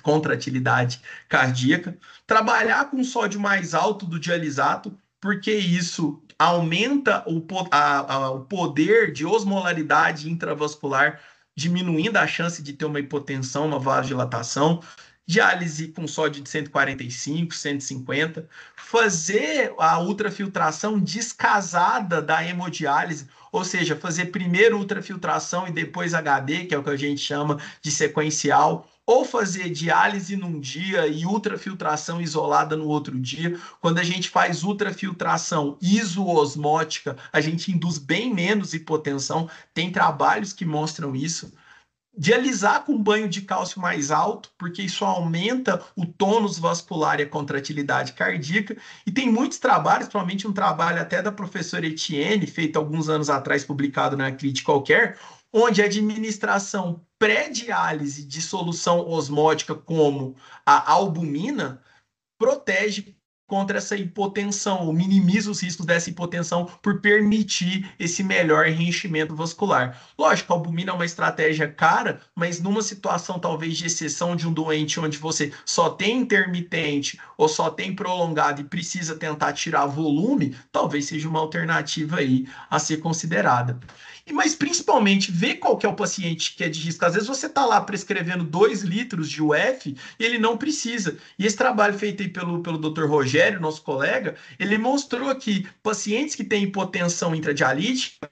contratilidade cardíaca. Trabalhar com sódio mais alto do dialisato, porque isso aumenta o poder de osmolaridade intravascular, diminuindo a chance de ter uma hipotensão, uma vasodilatação. Diálise com sódio de 145, 150. Fazer a ultrafiltração descasada da hemodiálise, ou seja, fazer primeiro ultrafiltração e depois HD, que é o que a gente chama de sequencial, ou fazer diálise num dia e ultrafiltração isolada no outro dia. Quando a gente faz ultrafiltração isoosmótica, a gente induz bem menos hipotensão. Tem trabalhos que mostram isso. Dialisar com banho de cálcio mais alto, porque isso aumenta o tônus vascular e a contratilidade cardíaca. E tem muitos trabalhos, provavelmente um trabalho até da professora Etienne, feito alguns anos atrás, publicado na Critical Care, onde a administração pré-diálise de solução osmótica, como a albumina, protege contra essa hipotensão, ou minimiza os riscos dessa hipotensão por permitir esse melhor reenchimento vascular. Lógico, a albumina é uma estratégia cara, mas numa situação talvez de exceção de um doente onde você só tem intermitente ou só tem prolongado e precisa tentar tirar volume, talvez seja uma alternativa aí a ser considerada. Mas principalmente ver qual que é o paciente que é de risco. Às vezes você está lá prescrevendo 2 litros de UF e ele não precisa. E esse trabalho feito aí pelo Dr. Rogério, nosso colega, ele mostrou que pacientes que têm hipotensão intradialítica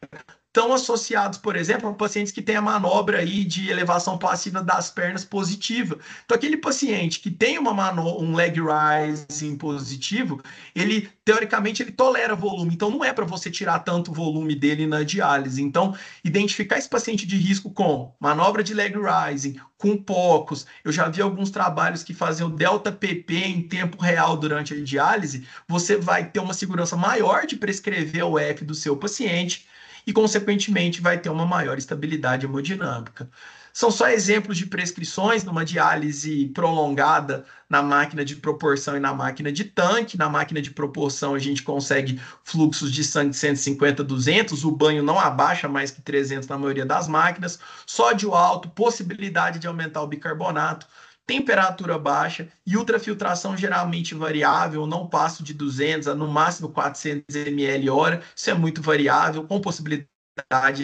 estão associados, por exemplo, a pacientes que têm a manobra aí de elevação passiva das pernas positiva. Então, aquele paciente que tem um leg rising positivo, ele, teoricamente, ele tolera volume. Então, não é para você tirar tanto volume dele na diálise. Então, identificar esse paciente de risco com manobra de leg rising, com POCOS. Eu já vi alguns trabalhos que fazem o delta PP em tempo real durante a diálise. Você vai ter uma segurança maior de prescrever o F do seu paciente e, consequentemente, vai ter uma maior estabilidade hemodinâmica. São só exemplos de prescrições numa diálise prolongada na máquina de proporção e na máquina de tanque. Na máquina de proporção, a gente consegue fluxos de sangue de 150 a 200, o banho não abaixa mais que 300 na maioria das máquinas, sódio alto, possibilidade de aumentar o bicarbonato, temperatura baixa e ultrafiltração geralmente variável, não passo de 200 a no máximo 400 ml hora, isso é muito variável, com possibilidade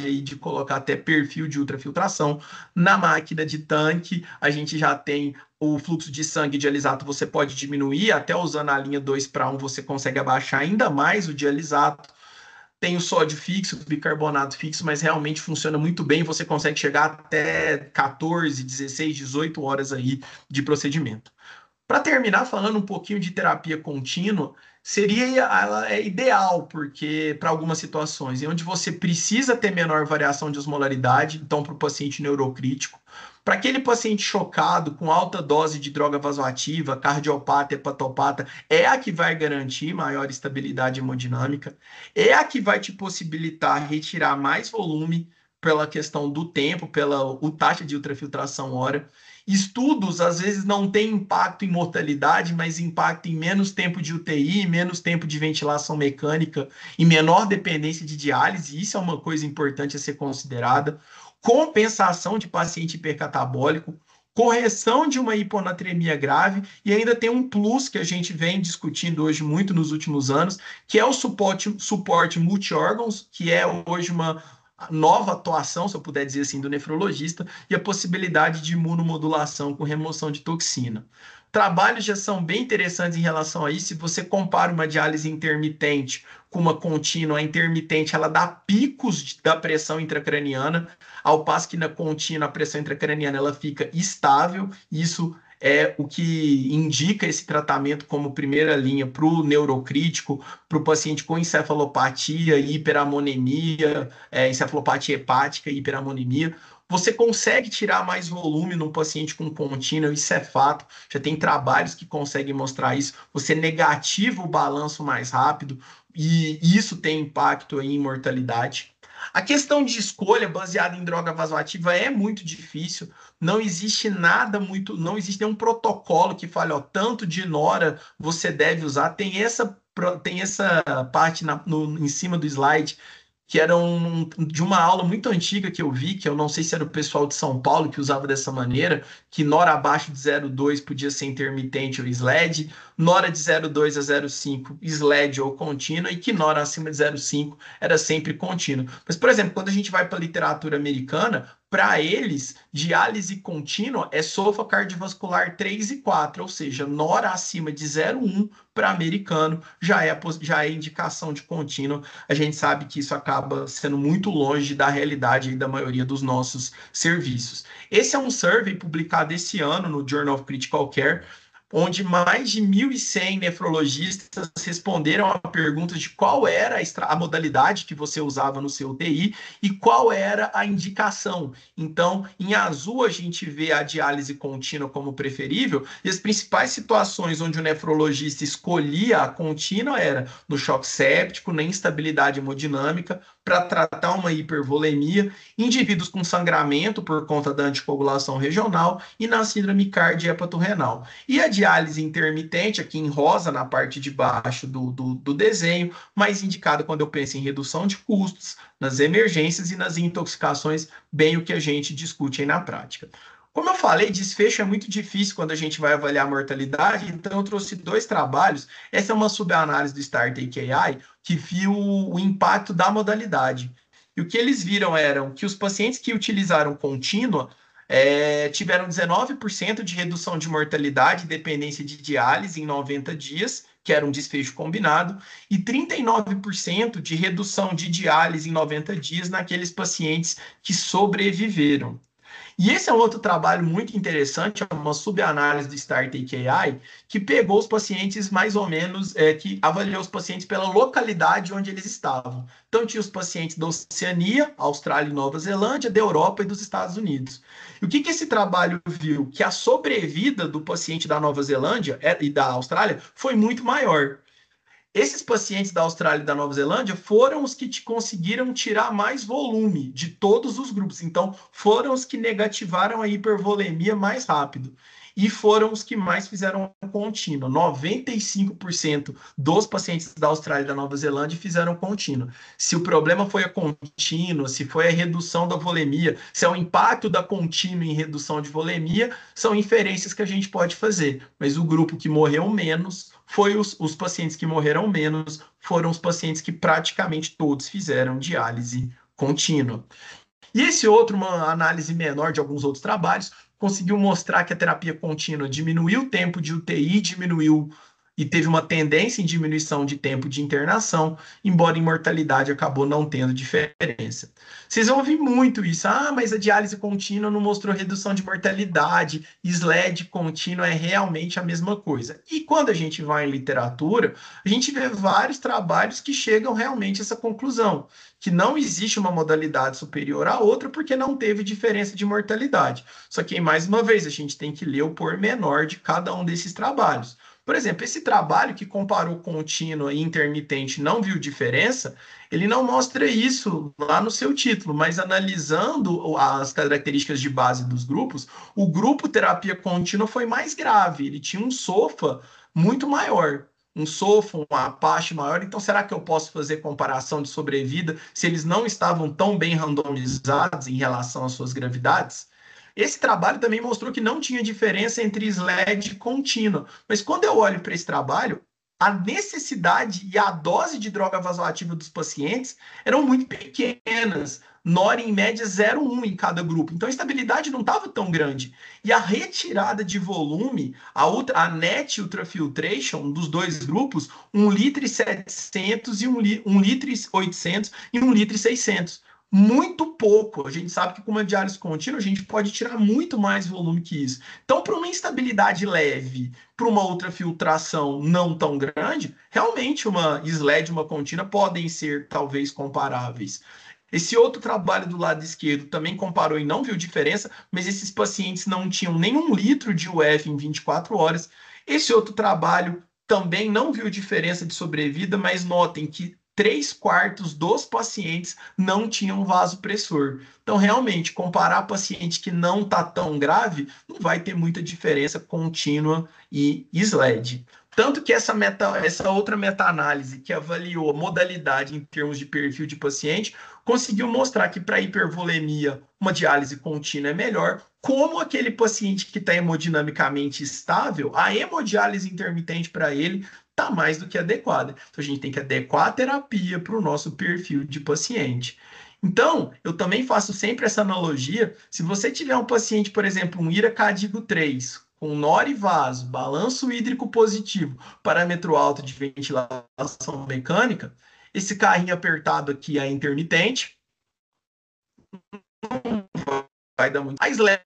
aí de colocar até perfil de ultrafiltração. Na máquina de tanque, a gente já tem o fluxo de sangue dialisato, você pode diminuir, até usando a linha 2:1, você consegue abaixar ainda mais o dialisato. Tem o sódio fixo, o bicarbonato fixo, mas realmente funciona muito bem. Você consegue chegar até 14, 16, 18 horas aí de procedimento. Para terminar, falando um pouquinho de terapia contínua, ela é ideal, porque para algumas situações em onde você precisa ter menor variação de osmolaridade, então para o paciente neurocrítico, para aquele paciente chocado com alta dose de droga vasoativa, cardiopata, hepatopata, é a que vai garantir maior estabilidade hemodinâmica, é a que vai te possibilitar retirar mais volume pela questão do tempo, pela taxa de ultrafiltração hora. Estudos, às vezes, não têm impacto em mortalidade, mas impacto em menos tempo de UTI, menos tempo de ventilação mecânica e menor dependência de diálise. Isso é uma coisa importante a ser considerada. Compensação de paciente hipercatabólico. correção de uma hiponatremia grave, e ainda tem um plus que a gente vem discutindo hoje muito nos últimos anos, que é o suporte multi-órgãos, que é hoje uma nova atuação, se eu puder dizer assim, do nefrologista, e a possibilidade de imunomodulação com remoção de toxina. Trabalhos já são bem interessantes em relação a isso. Se você compara uma diálise intermitente com uma contínua, a intermitente ela dá picos da pressão intracraniana, ao passo que na contínua a pressão intracraniana ela fica estável. Isso é o que indica esse tratamento como primeira linha para o neurocrítico, para o paciente com encefalopatia, hiperamonemia, encefalopatia hepática e hiperamonemia. Você consegue tirar mais volume num paciente com contínua, isso é fato. Já tem trabalhos que conseguem mostrar isso. Você negativa o balanço mais rápido e isso tem impacto em mortalidade. A questão de escolha baseada em droga vasoativa é muito difícil. Não existe nada muito, não existe nenhum protocolo que fale, ó, tanto de nora você deve usar. Tem essa parte em cima do slide que era de uma aula muito antiga que eu vi, que eu não sei se era o pessoal de São Paulo que usava dessa maneira, que nora abaixo de 0,2 podia ser intermitente ou SLED, nora de 0,2 a 0,5 SLED ou contínua, e que nora acima de 0,5 era sempre contínua. Mas, por exemplo, quando a gente vai para a literatura americana, para eles, diálise contínua é SOFA cardiovascular 3 e 4, ou seja, nora acima de 0,1 para americano já é indicação de contínua. A gente sabe que isso acaba sendo muito longe da realidade da maioria dos nossos serviços. Esse é um survey publicado esse ano no Journal of Critical Care, onde mais de 1.100 nefrologistas responderam a pergunta de qual era a modalidade que você usava no seu UTI e qual era a indicação. Então, em azul, a gente vê a diálise contínua como preferível, e as principais situações onde o nefrologista escolhia a contínua era no choque séptico, na instabilidade hemodinâmica, para tratar uma hipervolemia, indivíduos com sangramento por conta da anticoagulação regional e na síndrome cardíaco-renal. E a diálise intermitente, aqui em rosa, na parte de baixo do desenho, mais indicada quando eu penso em redução de custos, nas emergências e nas intoxicações, bem o que a gente discute aí na prática. Como eu falei, desfecho é muito difícil quando a gente vai avaliar a mortalidade, então eu trouxe dois trabalhos. Essa é uma subanálise do START-AKI, que viu o impacto da modalidade. E o que eles viram eram que os pacientes que utilizaram contínua tiveram 19% de redução de mortalidade e dependência de diálise em 90 dias, que era um desfecho combinado, e 39% de redução de diálise em 90 dias naqueles pacientes que sobreviveram. E esse é um outro trabalho muito interessante, é uma subanálise do START-AKI, que pegou os pacientes mais ou menos, que avaliou os pacientes pela localidade onde eles estavam. Então, tinha os pacientes da Oceania, Austrália e Nova Zelândia, da Europa e dos Estados Unidos. E o que esse trabalho viu? Que a sobrevida do paciente da Nova Zelândia e da Austrália foi muito maior. Esses pacientes da Austrália e da Nova Zelândia foram os que conseguiram tirar mais volume de todos os grupos. Então, foram os que negativaram a hipervolemia mais rápido. E foram os que mais fizeram contínua. 95% dos pacientes da Austrália e da Nova Zelândia fizeram contínua. Se o problema foi a contínua, se foi a redução da volemia, se é o impacto da contínua em redução de volemia, são inferências que a gente pode fazer. Mas o grupo que morreu menos foi os pacientes que morreram menos, foram os pacientes que praticamente todos fizeram diálise contínua. E esse outro, uma análise menor de alguns outros trabalhos, conseguiu mostrar que a terapia contínua diminuiu o tempo de UTI, diminuiu e teve uma tendência em diminuição de tempo de internação, embora em mortalidade acabou não tendo diferença. Vocês vão ouvir muito isso. Ah, mas a diálise contínua não mostrou redução de mortalidade, SLED contínua é realmente a mesma coisa. E quando a gente vai em literatura, a gente vê vários trabalhos que chegam realmente a essa conclusão, que não existe uma modalidade superior à outra porque não teve diferença de mortalidade. Só que, mais uma vez, a gente tem que ler o pormenor de cada um desses trabalhos. Por exemplo, esse trabalho que comparou contínua e intermitente não viu diferença, ele não mostra isso lá no seu título, mas analisando as características de base dos grupos, o grupo terapia contínua foi mais grave, ele tinha um SOFA muito maior. Um SOFA, um Apache maior, então será que eu posso fazer comparação de sobrevida se eles não estavam tão bem randomizados em relação às suas gravidades? Esse trabalho também mostrou que não tinha diferença entre SLED e contínua. Mas quando eu olho para esse trabalho, a necessidade e a dose de droga vasoativa dos pacientes eram muito pequenas. NOR em média 0,1 em cada grupo. Então a estabilidade não estava tão grande. E a retirada de volume, a net ultrafiltration dos dois grupos, 1,7 litro e 1,8 litro e 1,6 litro. Muito pouco. A gente sabe que com uma diálise contínua a gente pode tirar muito mais volume que isso. Então, para uma instabilidade leve, para uma ultrafiltração não tão grande, realmente uma SLED e uma contínua podem ser talvez comparáveis. Esse outro trabalho do lado esquerdo também comparou e não viu diferença, mas esses pacientes não tinham nem 1 litro de UF em 24 horas. Esse outro trabalho também não viu diferença de sobrevida, mas notem que 3/4 dos pacientes não tinham vasopressor. Então, realmente, comparar paciente que não está tão grave, não vai ter muita diferença contínua e SLED. Tanto que essa outra meta-análise que avaliou a modalidade em termos de perfil de paciente, conseguiu mostrar que para hipervolemia uma diálise contínua é melhor, como aquele paciente que está hemodinamicamente estável, a hemodiálise intermitente para ele está mais do que adequada. Então a gente tem que adequar a terapia para o nosso perfil de paciente. Então, eu também faço sempre essa analogia. Se você tiver um paciente, por exemplo, um IRA cardíaco 3, com NOR e vaso, balanço hídrico positivo, parâmetro alto de ventilação mecânica, esse carrinho apertado aqui é intermitente, vai dar muito. A SLED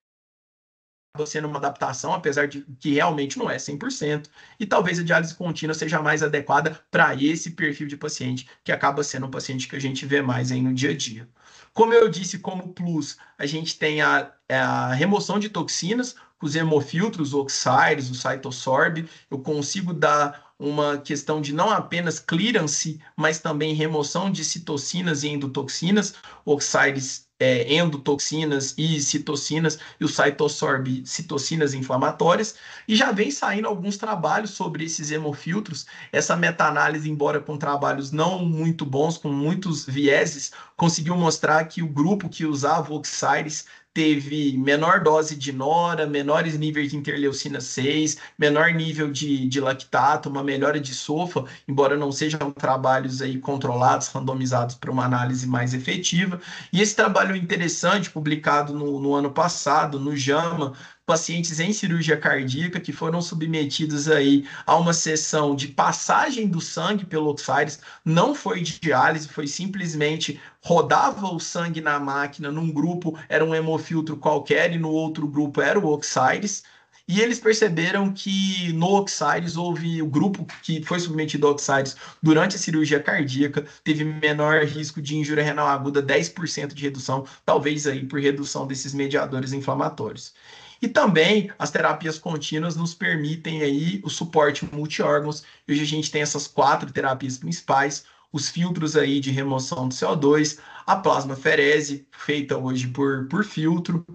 sendo uma adaptação, apesar de que realmente não é 100%, e talvez a diálise contínua seja mais adequada para esse perfil de paciente, que acaba sendo um paciente que a gente vê mais aí no dia a dia. Como eu disse, como plus, a gente tem a remoção de toxinas, os hemofiltros, o Oxyres, o Cytosorb, eu consigo dar uma questão de não apenas clearance, mas também remoção de citocinas e endotoxinas, Oxyres endotoxinas e citocinas, e o Cytosorb citocinas inflamatórias, e já vem saindo alguns trabalhos sobre esses hemofiltros. Essa meta-análise, embora com trabalhos não muito bons, com muitos vieses, conseguiu mostrar que o grupo que usava o Oxyres teve menor dose de nora, menores níveis de interleucina 6, menor nível de lactato, uma melhora de SOFA, embora não sejam trabalhos aí controlados, randomizados para uma análise mais efetiva. E esse trabalho interessante, publicado no ano passado, no JAMA, pacientes em cirurgia cardíaca que foram submetidos aí a uma sessão de passagem do sangue pelo Oxyres, não foi de diálise, foi simplesmente rodava o sangue na máquina, num grupo era um hemofiltro qualquer e no outro grupo era o Oxyres. E eles perceberam que no Oxyres houve o grupo que foi submetido ao Oxyres durante a cirurgia cardíaca, teve menor risco de injúria renal aguda, 10% de redução, talvez aí por redução desses mediadores inflamatórios. E também as terapias contínuas nos permitem aí o suporte multi-órgãos. Hoje a gente tem essas 4 terapias principais, os filtros aí de remoção do CO2, a plasmaferese, feita hoje por filtro,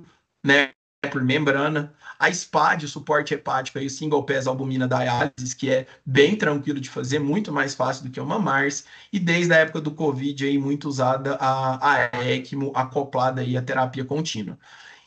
né, por membrana, a SPAD, o suporte hepático, aí, o Single Pass Albumina Dialysis, que é bem tranquilo de fazer, muito mais fácil do que uma MARS, e desde a época do Covid, aí, muito usada a ECMO, acoplada aí à terapia contínua.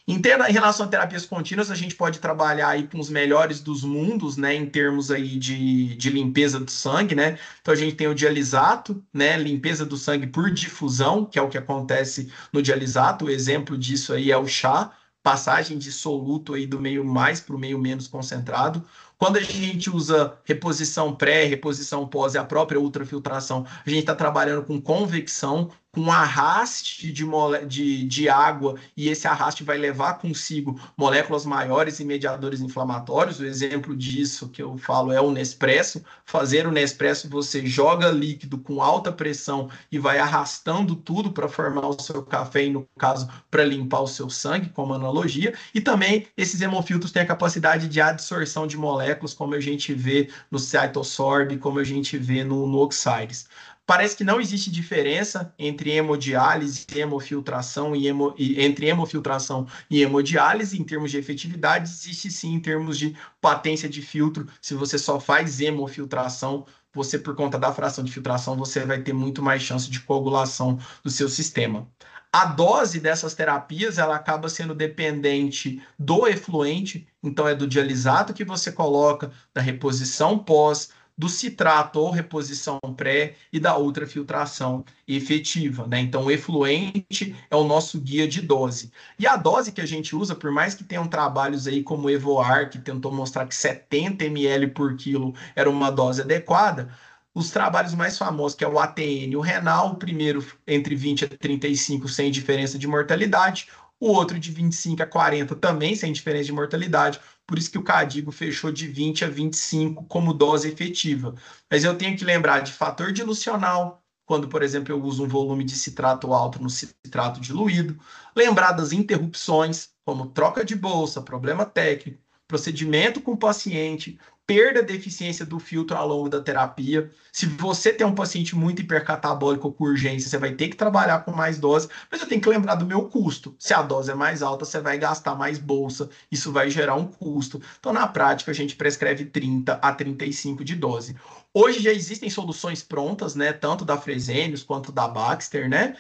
Em relação a terapias contínuas, a gente pode trabalhar aí com os melhores dos mundos, né, em termos aí de limpeza do sangue, né? Então a gente tem o dialisato, né, limpeza do sangue por difusão, que é o que acontece no dialisato. O exemplo disso aí é o chá, passagem de soluto aí do meio mais para o meio menos concentrado. Quando a gente usa reposição pré, reposição pós e a própria ultrafiltração, a gente está trabalhando com convecção, com arraste de água, e esse arraste vai levar consigo moléculas maiores e mediadores inflamatórios. O exemplo disso que eu falo é o Nespresso. Fazer o Nespresso, você joga líquido com alta pressão e vai arrastando tudo para formar o seu café, e no caso, para limpar o seu sangue, como analogia. E também esses hemofiltros têm a capacidade de absorção de moléculas, como a gente vê no Cytosorb, como a gente vê no Oxyres. Parece que não existe diferença entre hemodiálise e hemofiltração entre hemofiltração e hemodiálise em termos de efetividade. Existe sim em termos de patência de filtro. Se você só faz hemofiltração, você, por conta da fração de filtração, você vai ter muito mais chance de coagulação do seu sistema. A dose dessas terapias, ela acaba sendo dependente do efluente, então é do dialisato que você coloca, da reposição pós, do citrato ou reposição pré e da ultrafiltração efetiva, né? Então, o efluente é o nosso guia de dose. E a dose que a gente usa, por mais que tenham trabalhos aí como o Evoar, que tentou mostrar que 70 ml por quilo era uma dose adequada, os trabalhos mais famosos, que é o ATN, o renal, o primeiro entre 20 a 35 sem diferença de mortalidade, o outro de 25 a 40 também sem diferença de mortalidade, por isso que o Cadigo fechou de 20 a 25 como dose efetiva. Mas eu tenho que lembrar de fator dilucional, quando, por exemplo, eu uso um volume de citrato alto no citrato diluído, lembrar das interrupções, como troca de bolsa, problema técnico, procedimento com o paciente, perda de eficiência do filtro ao longo da terapia. Se você tem um paciente muito hipercatabólico ou com urgência, você vai ter que trabalhar com mais dose, mas eu tenho que lembrar do meu custo. Se a dose é mais alta, você vai gastar mais bolsa, isso vai gerar um custo. Então, na prática, a gente prescreve 30 a 35 de dose. Hoje já existem soluções prontas, né? Tanto da Fresenius quanto da Baxter, né?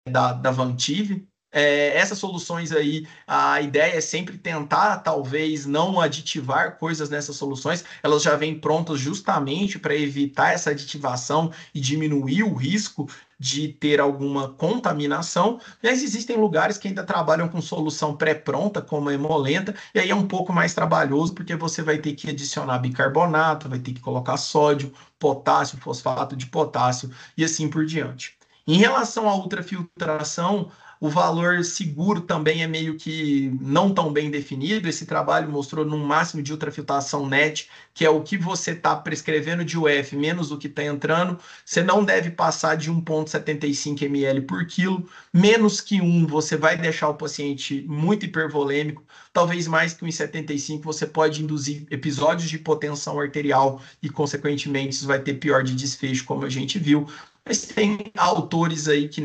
Da Vantive. Essas soluções aí, a ideia é sempre tentar, talvez, não aditivar coisas nessas soluções, elas já vêm prontas justamente para evitar essa aditivação e diminuir o risco de ter alguma contaminação, mas existem lugares que ainda trabalham com solução pré-pronta, como a Hemolenta, e aí é um pouco mais trabalhoso, porque você vai ter que adicionar bicarbonato, vai ter que colocar sódio, potássio, fosfato de potássio e assim por diante. Em relação à ultrafiltração, o valor seguro também é meio que não tão bem definido. Esse trabalho mostrou num máximo de ultrafiltração net, que é o que você está prescrevendo de UF menos o que está entrando. Você não deve passar de 1,75 ml por quilo. Menos que 1, você vai deixar o paciente muito hipervolêmico. Talvez mais que 1,75 você pode induzir episódios de hipotensão arterial e, consequentemente, isso vai ter pior de desfecho, como a gente viu. Mas tem autores aí que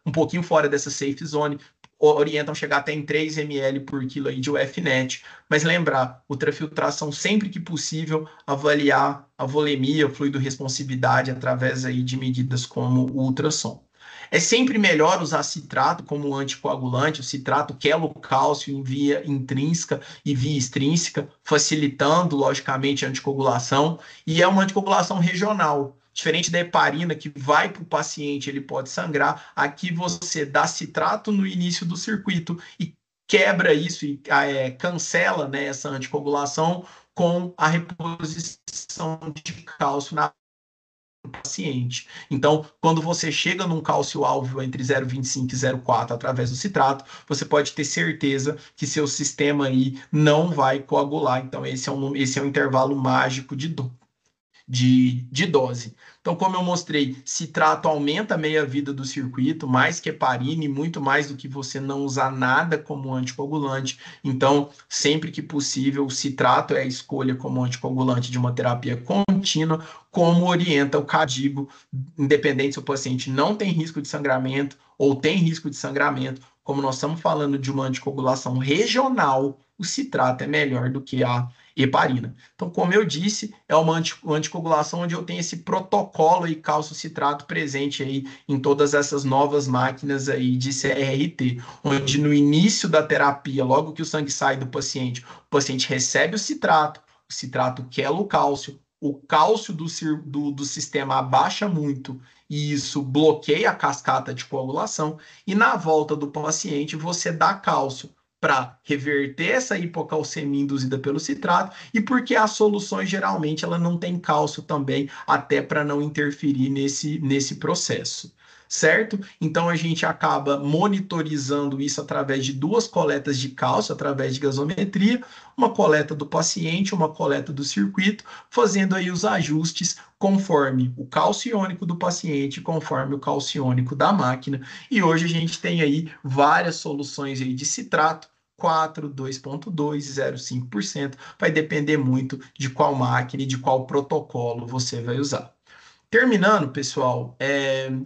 um pouquinho fora dessa safe zone, orientam chegar até em 3 ml por quilo aí de UFNet. Mas lembrar, ultrafiltração sempre que possível, avaliar a volemia, fluido responsividade através aí de medidas como o ultrassom. É sempre melhor usar citrato como anticoagulante, o citrato quela o cálcio em via intrínseca e via extrínseca, facilitando, logicamente, a anticoagulação, e é uma anticoagulação regional. Diferente da heparina, que vai para o paciente, ele pode sangrar, aqui você dá citrato no início do circuito e quebra isso e cancela, né, essa anticoagulação com a reposição de cálcio na paciente. Então, quando você chega num cálcio alvo entre 0,25 e 0,4 através do citrato, você pode ter certeza que seu sistema aí não vai coagular. Então, esse é um intervalo mágico de dose. Então, como eu mostrei, citrato aumenta a meia-vida do circuito, mais que heparina e muito mais do que você não usar nada como anticoagulante. Então, sempre que possível, o citrato é a escolha como anticoagulante de uma terapia contínua, como orienta o Cadigo, independente se o paciente não tem risco de sangramento ou tem risco de sangramento. Como nós estamos falando de uma anticoagulação regional, o citrato é melhor do que a heparina. Então, como eu disse, é uma anticoagulação onde eu tenho esse protocolo e cálcio citrato presente aí em todas essas novas máquinas aí de CRRT, onde no início da terapia, logo que o sangue sai do paciente, o paciente recebe o citrato quela o cálcio do sistema abaixa muito e isso bloqueia a cascata de coagulação e na volta do paciente você dá cálcio para reverter essa hipocalcemia induzida pelo citrato e porque as soluções geralmente ela não tem cálcio também, até para não interferir nesse processo. Certo? Então a gente acaba monitorizando isso através de duas coletas de cálcio, através de gasometria, uma coleta do paciente, uma coleta do circuito, fazendo aí os ajustes conforme o cálcio iônico do paciente, conforme o cálcio iônico da máquina. E hoje a gente tem aí várias soluções aí de citrato, 4, 2,2, 0,5%, vai depender muito de qual máquina e de qual protocolo você vai usar. Terminando, pessoal,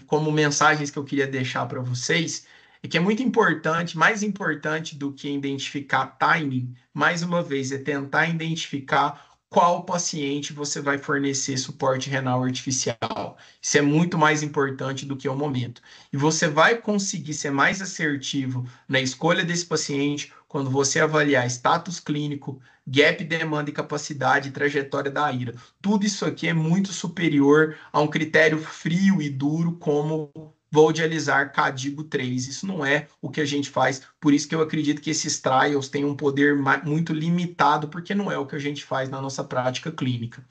como mensagens que eu queria deixar para vocês, é que é muito importante, mais importante do que identificar timing, mais uma vez, é tentar identificar qual paciente você vai fornecer suporte renal artificial. Isso é muito mais importante do que o momento. E você vai conseguir ser mais assertivo na escolha desse paciente quando você avaliar status clínico, gap, demanda e capacidade e trajetória da AIRA. Tudo isso aqui é muito superior a um critério frio e duro como vou dialisar Cadigo 3. Isso não é o que a gente faz, por isso que eu acredito que esses trials têm um poder muito limitado, porque não é o que a gente faz na nossa prática clínica.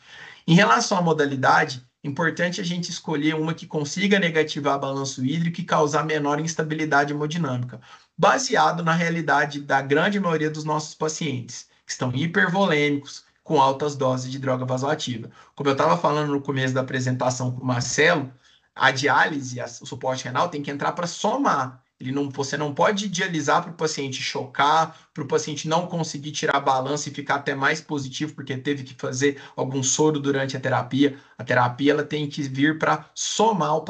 Em relação à modalidade, é importante a gente escolher uma que consiga negativar balanço hídrico e causar menor instabilidade hemodinâmica, baseado na realidade da grande maioria dos nossos pacientes, que estão hipervolêmicos, com altas doses de droga vasoativa. Como eu estava falando no começo da apresentação com o Marcelo, a diálise, o suporte renal tem que entrar para somar. Você não pode dialisar para o paciente chocar, para o paciente não conseguir tirar a balança e ficar até mais positivo porque teve que fazer algum soro durante a terapia. A terapia ela tem que vir para somar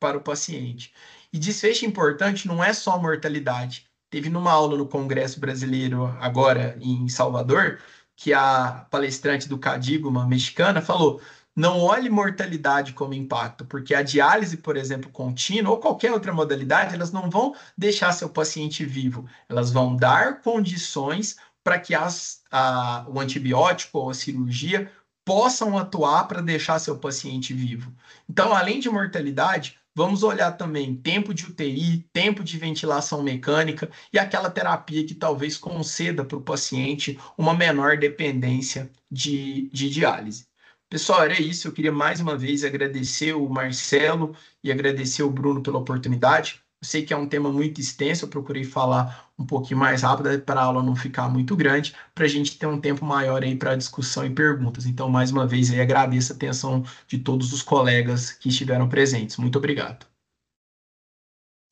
para o paciente. E desfecho importante não é só a mortalidade. Teve numa aula no Congresso Brasileiro agora em Salvador que a palestrante do Cadigo, uma mexicana, falou: não olhe mortalidade como impacto, porque a diálise, por exemplo, contínua ou qualquer outra modalidade, elas não vão deixar seu paciente vivo, elas vão dar condições para que o antibiótico ou a cirurgia possam atuar para deixar seu paciente vivo. Então, além de mortalidade, vamos olhar também tempo de UTI, tempo de ventilação mecânica e aquela terapia que talvez conceda para o paciente uma menor dependência de diálise. Pessoal, era isso. Eu queria mais uma vez agradecer o Marcelo e agradecer o Bruno pela oportunidade. Eu sei que é um tema muito extenso, eu procurei falar um pouquinho mais rápido para a aula não ficar muito grande, para a gente ter um tempo maior aí para discussão e perguntas. Então, mais uma vez, aí, agradeço a atenção de todos os colegas que estiveram presentes. Muito obrigado.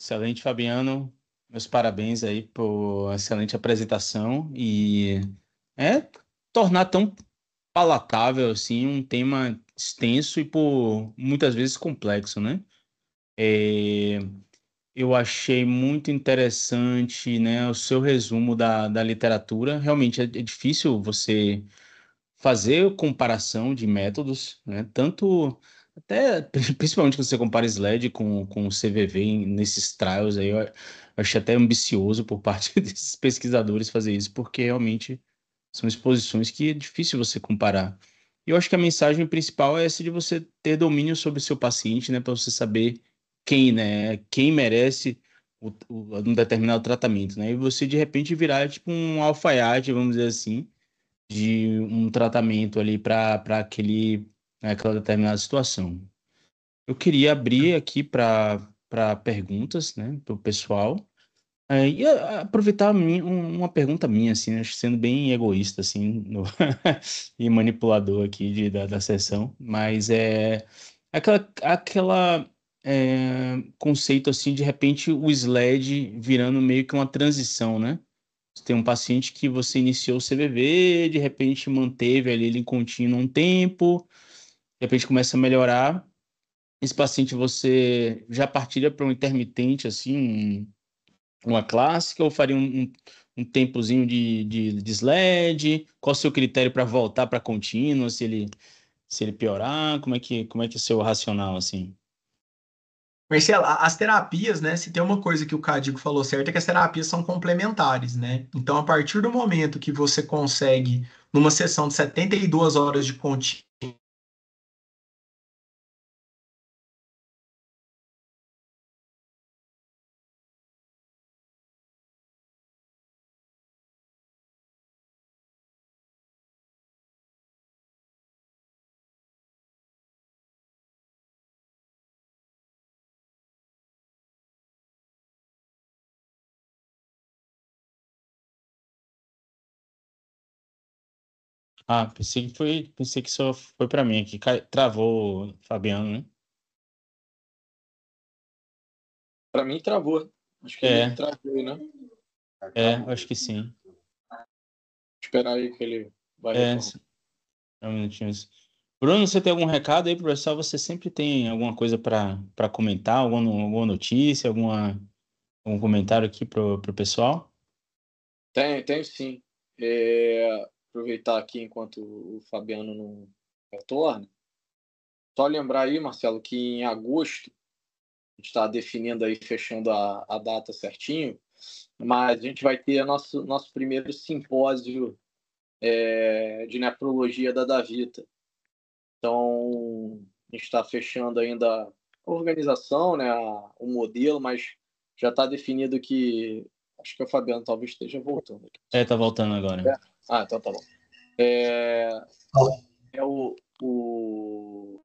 Excelente, Fabiano. Meus parabéns aí por excelente apresentação e tornar tão palatável assim um tema extenso e por muitas vezes complexo, né? É, eu achei muito interessante, né, o seu resumo da literatura. Realmente é difícil você fazer comparação de métodos, né? Tanto até principalmente quando você compara SLED com o CVV nesses trials aí, eu achei até ambicioso por parte desses pesquisadores fazer isso, porque realmente são exposições que é difícil você comparar. E eu acho que a mensagem principal é essa de você ter domínio sobre o seu paciente, né, para você saber quem, né, quem merece um determinado tratamento, né? E você de repente virar tipo um alfaiate, vamos dizer assim, de um tratamento ali para aquela determinada situação. Eu queria abrir aqui para perguntas, né, para o pessoal. Aproveitar uma pergunta minha, assim, né, sendo bem egoísta, assim, e manipulador aqui da sessão, mas aquela conceito, assim, de repente o SLED virando meio que uma transição, né? Você tem um paciente que você iniciou o CVV, de repente manteve ali ele em contínuo um tempo, de repente começa a melhorar. Esse paciente você já partilha para um intermitente, assim, uma clássica, ou faria um tempozinho de SLED? Qual o seu critério para voltar para contínua, se ele piorar? Como é que é o seu racional, assim? Marcelo, as terapias, né? Se tem uma coisa que o Cadigo falou certo, é que as terapias são complementares, né? Então, a partir do momento que você consegue, numa sessão de 72 horas de contínuo, Ah, pensei que só foi para mim aqui. Travou, Fabiano, né? Para mim travou. Acho que ele É, travou, né? acho que sim. Esperar aí que ele vai É, retornar. um minutinho. Bruno, você tem algum recado aí pro pessoal? Você sempre tem alguma coisa para comentar, alguma notícia, algum comentário aqui pro pessoal? Tem sim. É, aproveitar aqui enquanto o Fabiano não retorna. Só lembrar aí, Marcelo, que em agosto, a gente está definindo aí, fechando a data certinho, mas a gente vai ter nosso primeiro simpósio de nefrologia da Davita. Então, a gente está fechando ainda a organização, né, o modelo, mas já está definido que... Acho que o Fabiano talvez esteja voltando aqui. Tá voltando agora. Então tá bom. O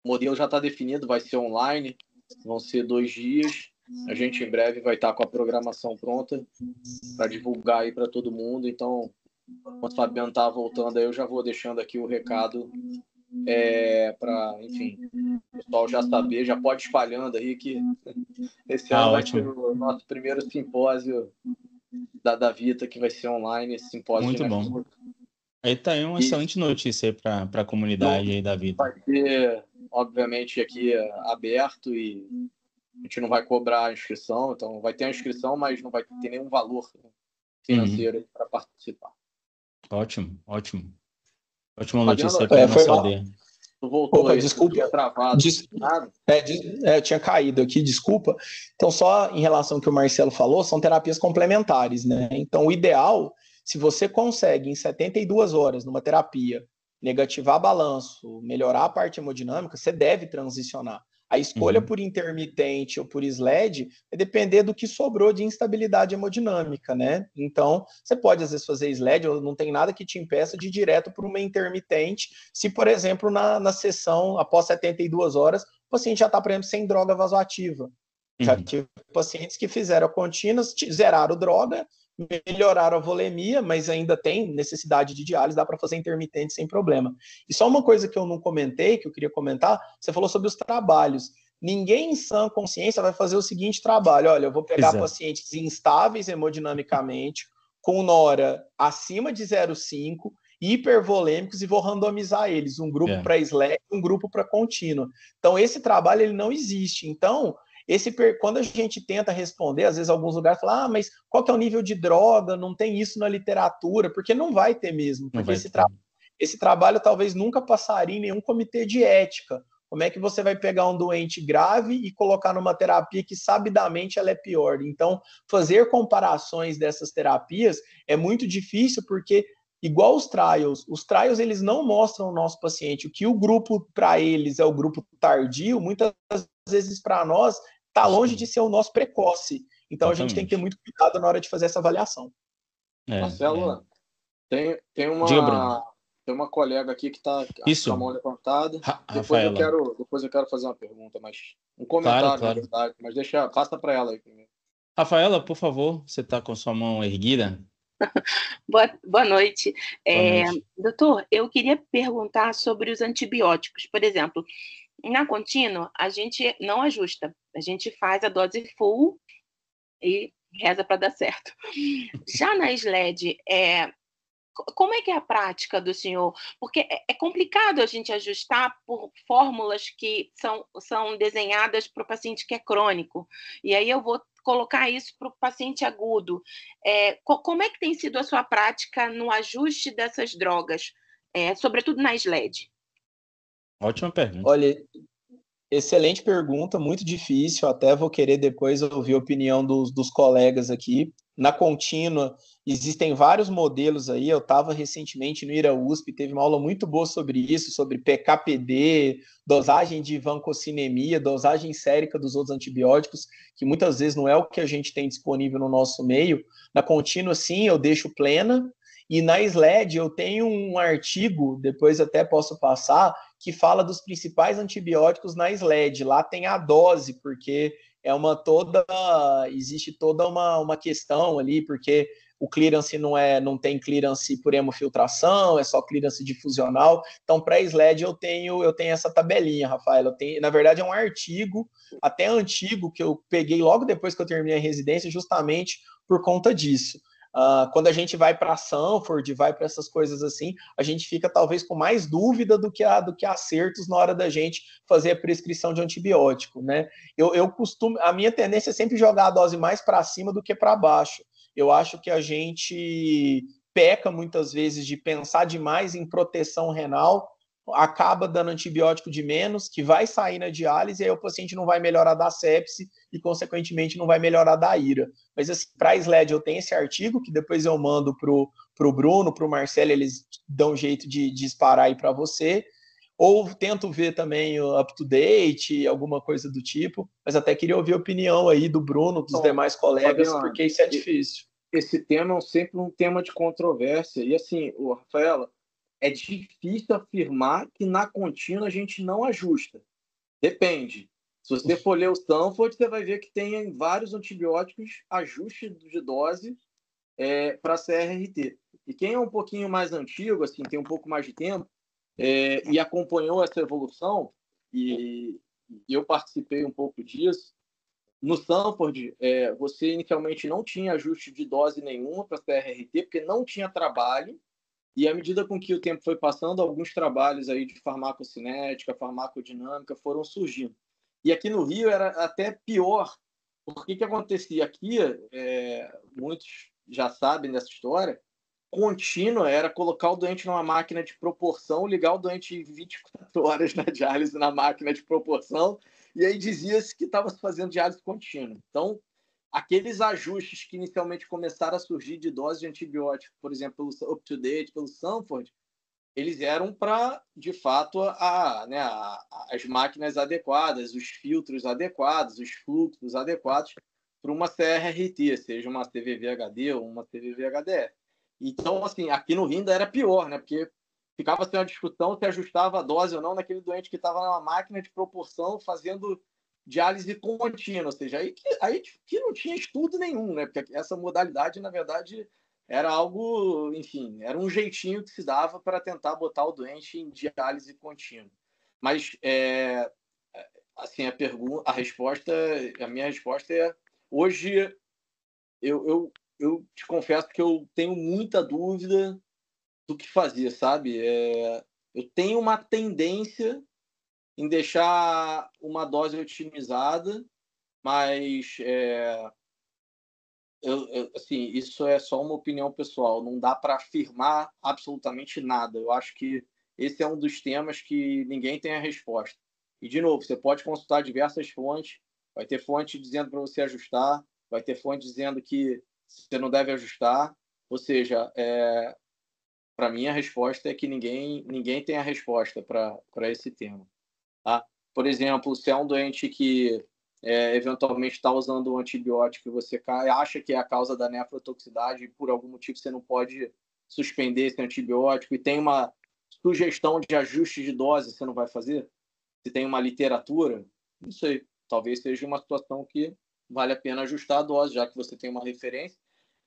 modelo já está definido, vai ser online, vão ser 2 dias. A gente em breve vai estar com a programação pronta para divulgar aí para todo mundo. Então, enquanto o Fabiano está voltando, aí eu já vou deixando aqui o recado para, enfim, o pessoal já saber, já pode espalhando aí que esse ano vai ser o nosso primeiro simpósio da Davita, que vai ser online, esse simpósio. Muito bom. Aí tá aí uma excelente notícia para a comunidade aí da Davita. Vai ter, obviamente, aqui aberto e a gente não vai cobrar a inscrição, então vai ter a inscrição, mas não vai ter nenhum valor financeiro para participar. Ótimo. Ótima notícia para a nossa aldeia. Tu voltou aí, desculpa. Travado. Eu tinha caído aqui, desculpa. Então, só em relação ao que o Marcelo falou, são terapias complementares, né? Então, o ideal, se você consegue, em 72 horas, numa terapia, negativar balanço, melhorar a parte hemodinâmica, você deve transicionar. A escolha por intermitente ou por SLED vai depender do que sobrou de instabilidade hemodinâmica, né? Então, você pode, às vezes, fazer SLED, ou não tem nada que te impeça de ir direto para uma intermitente, se, por exemplo, na sessão, após 72 horas, o paciente já está, por exemplo, sem droga vasoativa. Já tive pacientes que fizeram a contínua, zeraram droga, melhoraram a volemia, mas ainda tem necessidade de diálise, dá para fazer intermitente sem problema. E só uma coisa que eu não comentei, que eu queria comentar, você falou sobre os trabalhos. Ninguém em sã consciência vai fazer o seguinte trabalho: olha, eu vou pegar pacientes instáveis hemodinamicamente, com nora acima de 0,5, hipervolêmicos, e vou randomizar eles, um grupo para SLED, um grupo para contínua. Então, esse trabalho ele não existe. Então, quando a gente tenta responder, às vezes alguns lugares falam, mas qual que é o nível de droga? Não tem isso na literatura, porque não vai ter mesmo, porque esse trabalho talvez nunca passaria em nenhum comitê de ética. Como é que você vai pegar um doente grave e colocar numa terapia que sabidamente ela é pior? Então, fazer comparações dessas terapias é muito difícil, porque igual os trials eles não mostram ao nosso paciente o que o grupo para eles é o grupo tardio, muitas vezes para nós está longe de ser o nosso precoce. Então, a gente tem que ter muito cuidado na hora de fazer essa avaliação. Marcelo, tem uma colega aqui que está com a mão levantada. Depois eu quero fazer uma pergunta, mas um comentário, na verdade. Mas passa para ela aí primeiro. Rafaela, por favor, você está com sua mão erguida? Boa noite. Doutor, eu queria perguntar sobre os antibióticos. Por exemplo, na contínua, a gente não ajusta. A gente faz a dose full e reza para dar certo. Já na SLED, como é que é a prática do senhor? Porque é complicado a gente ajustar por fórmulas que são desenhadas para o paciente que é crônico. E aí eu vou colocar isso para o paciente agudo. Como é que tem sido a sua prática no ajuste dessas drogas, sobretudo na SLED? Ótima pergunta. Olha, excelente pergunta, muito difícil, até vou querer depois ouvir a opinião dos colegas aqui. Na contínua, existem vários modelos aí, eu estava recentemente no IRA USP, teve uma aula muito boa sobre isso, sobre PKPD, dosagem de vancocinemia, dosagem sérica dos outros antibióticos, que muitas vezes não é o que a gente tem disponível no nosso meio. Na contínua, sim, eu deixo plena, e na SLED eu tenho um artigo, depois até posso passar, que fala dos principais antibióticos na SLED. Lá tem a dose, porque existe toda uma questão ali, porque o clearance não tem clearance por hemofiltração, é só clearance difusional. Então, para SLED eu tenho essa tabelinha, Rafael. Na verdade, é um artigo até antigo que eu peguei logo depois que eu terminei a residência, justamente por conta disso. Quando a gente vai para Sanford, vai para essas coisas assim, a gente fica talvez com mais dúvida do que acertos na hora da gente fazer a prescrição de antibiótico, né? A minha tendência é sempre jogar a dose mais para cima do que para baixo. Eu acho que a gente peca muitas vezes de pensar demais em proteção renal, acaba dando antibiótico de menos, que vai sair na diálise, e aí o paciente não vai melhorar da sepse e, consequentemente, não vai melhorar da IRA. Mas, assim, para a SLED eu tenho esse artigo, que depois eu mando para o Bruno, para o Marcelo, eles dão um jeito de disparar aí para você. Ou tento ver também o up-to-date, alguma coisa do tipo, mas até queria ouvir a opinião aí do Bruno, dos demais colegas, Fabiano, porque isso é difícil. Esse tema é sempre um tema de controvérsia. E assim, Rafaela, é difícil afirmar que na contínua a gente não ajusta. Depende. Se você for ler o Sanford, você vai ver que tem vários antibióticos ajuste de dose para CRRT. E quem é um pouquinho mais antigo, assim, tem um pouco mais de tempo, e acompanhou essa evolução, e eu participei um pouco disso, no Sanford, você inicialmente não tinha ajuste de dose nenhuma para CRRT, porque não tinha trabalho, e à medida com que o tempo foi passando, alguns trabalhos aí de farmacocinética, farmacodinâmica foram surgindo. E aqui no Rio era até pior, porque o que acontecia aqui, muitos já sabem dessa história, contínua era colocar o doente numa máquina de proporção, ligar o doente 24 horas na diálise na máquina de proporção, e aí dizia-se que estava fazendo diálise contínua. Então, aqueles ajustes que inicialmente começaram a surgir de dose de antibiótico, por exemplo, pelo UpToDate, pelo Sanford, eles eram para, de fato, as máquinas adequadas, os filtros adequados, os fluxos adequados para uma CRRT, seja uma CVV-HD ou uma CVV-HDF. Então, assim, aqui no Rio ainda era pior, né? Porque ficava sem uma discussão se ajustava a dose ou não naquele doente que estava numa máquina de proporção fazendo diálise contínua, ou seja, aí que não tinha estudo nenhum, né? Porque essa modalidade, na verdade, era algo, enfim, era um jeitinho que se dava para tentar botar o doente em diálise contínua. Mas, assim, a minha resposta é, hoje, eu te confesso que eu tenho muita dúvida do que fazer, sabe? Eu tenho uma tendência em deixar uma dose otimizada, mas assim, isso é só uma opinião pessoal, não dá para afirmar absolutamente nada. Eu acho que esse é um dos temas que ninguém tem a resposta. E, de novo, você pode consultar diversas fontes, vai ter fonte dizendo para você ajustar, vai ter fonte dizendo que você não deve ajustar, ou seja, para mim a resposta é que ninguém tem a resposta para esse tema. Tá? Por exemplo, se é um doente que eventualmente está usando um antibiótico e você acha que é a causa da nefrotoxicidade e por algum motivo você não pode suspender esse antibiótico e tem uma sugestão de ajuste de dose, você não vai fazer? Se tem uma literatura, não sei, talvez seja uma situação que vale a pena ajustar a dose, já que você tem uma referência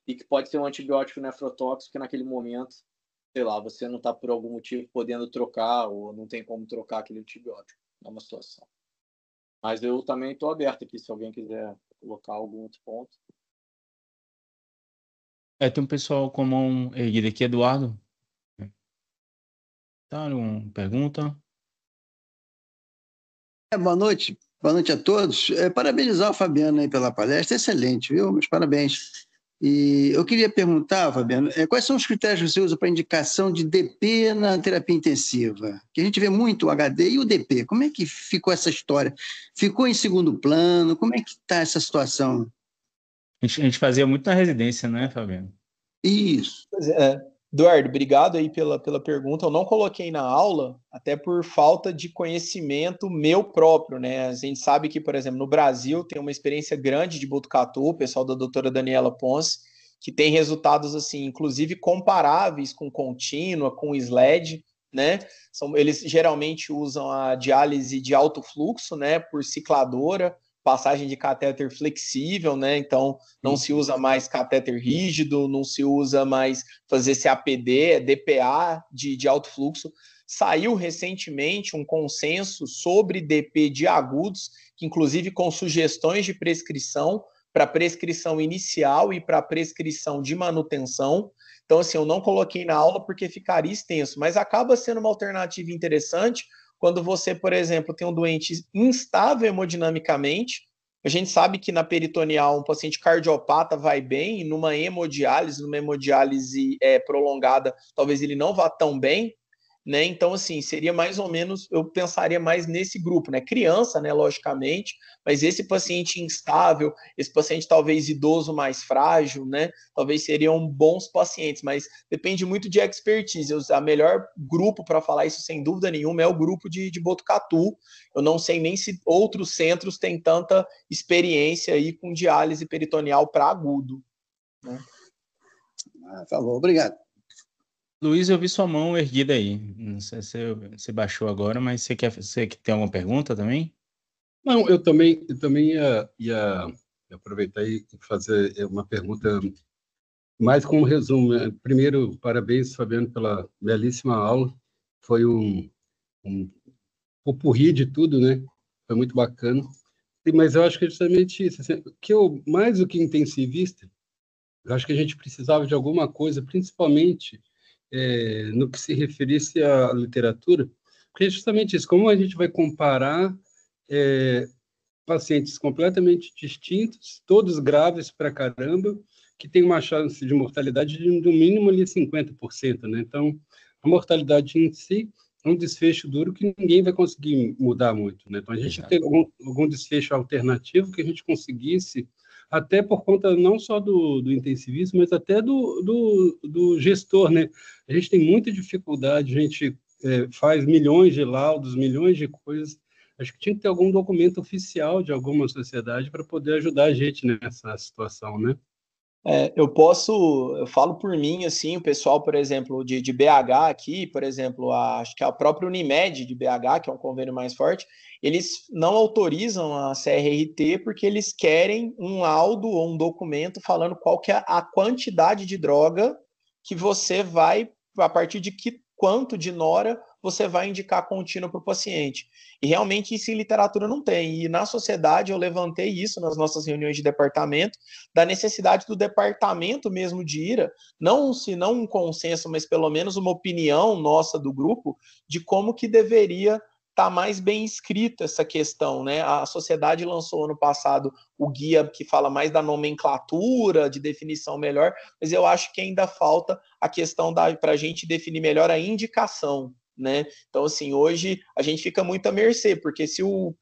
e que pode ser um antibiótico nefrotóxico que naquele momento, sei lá, você não está por algum motivo podendo trocar ou não tem como trocar aquele antibiótico. É uma situação. Mas eu também estou aberto aqui, se alguém quiser colocar algum outro ponto. Tem um pessoal comum erguido aqui, Eduardo. Tá, uma pergunta? Boa noite a todos. Parabenizar o Fabiano aí pela palestra, excelente, viu? Meus parabéns. E eu queria perguntar, Fabiano, quais são os critérios que você usa para indicação de DP na terapia intensiva? Que a gente vê muito o HD e o DP. Como é que ficou essa história? Ficou em segundo plano? Como é que está essa situação? A gente fazia muito na residência, né, Fabiano? Isso. Pois é. Eduardo, obrigado aí pela pergunta. Eu não coloquei na aula, até por falta de conhecimento meu próprio, né? A gente sabe que, por exemplo, no Brasil tem uma experiência grande de Botucatu, o pessoal da doutora Daniela Ponce, que tem resultados, assim, inclusive comparáveis com contínua, com SLED, né? Eles geralmente usam a diálise de alto fluxo, né, por cicladora, passagem de catéter flexível, né? Então não se usa mais catéter rígido, não se usa mais fazer CAPD, DPA de alto fluxo. Saiu recentemente um consenso sobre DP de agudos, que inclusive com sugestões de prescrição para prescrição inicial e para prescrição de manutenção. Então, assim, eu não coloquei na aula porque ficaria extenso, mas acaba sendo uma alternativa interessante quando você, por exemplo, tem um doente instável hemodinamicamente, A gente sabe que na peritoneal um paciente cardiopata vai bem, numa hemodiálise prolongada, talvez ele não vá tão bem, né? Então, assim, seria mais ou menos, eu pensaria mais nesse grupo, né? Criança, né, logicamente, mas esse paciente instável, esse paciente talvez idoso mais frágil, né? Talvez seriam bons pacientes, mas depende muito de expertise. A melhor grupo para falar isso, sem dúvida nenhuma, é o grupo de Botucatu. Eu não sei nem se outros centros têm tanta experiência aí com diálise peritoneal para agudo, né? Tá bom, obrigado. Luiz, eu vi sua mão erguida aí. Não sei se você baixou agora, mas você tem alguma pergunta também? Não, eu também ia aproveitar e fazer uma pergunta mais como resumo. Primeiro, parabéns, Fabiano, pela belíssima aula. Foi um popurrí de tudo, né? Foi muito bacana. Mas eu acho que é justamente isso. Assim, mais do que intensivista, eu acho que a gente precisava de alguma coisa, principalmente no que se referisse à literatura, porque é justamente isso. Como a gente vai comparar pacientes completamente distintos, todos graves para caramba, que tem uma chance de mortalidade de no mínimo ali 50%, né? Então, a mortalidade em si é um desfecho duro que ninguém vai conseguir mudar muito, né? Então, a gente tem algum desfecho alternativo que a gente conseguisse, até por conta não só do intensivismo, mas até do gestor, né? A gente tem muita dificuldade, a gente faz milhões de laudos, milhões de coisas. Acho que tinha que ter algum documento oficial de alguma sociedade para poder ajudar a gente nessa situação, né? Eu falo por mim, assim, o pessoal, por exemplo, de BH aqui, por exemplo, acho que a própria Unimed de BH, que é um convênio mais forte, eles não autorizam a CRRT porque eles querem um laudo ou um documento falando qual que é a quantidade de droga que você vai, a partir de quanto de nora você vai indicar contínuo para o paciente. E realmente isso em literatura não tem. E na sociedade eu levantei isso nas nossas reuniões de departamento, da necessidade do departamento mesmo de IRA, não se não um consenso, mas pelo menos uma opinião nossa do grupo, de como que deveria estar mais bem escrita essa questão, né? A sociedade lançou ano passado o guia que fala mais da nomenclatura, de definição melhor, mas eu acho que ainda falta a questão para a gente definir melhor a indicação, né? Então, assim, hoje a gente fica muito à mercê, porque se o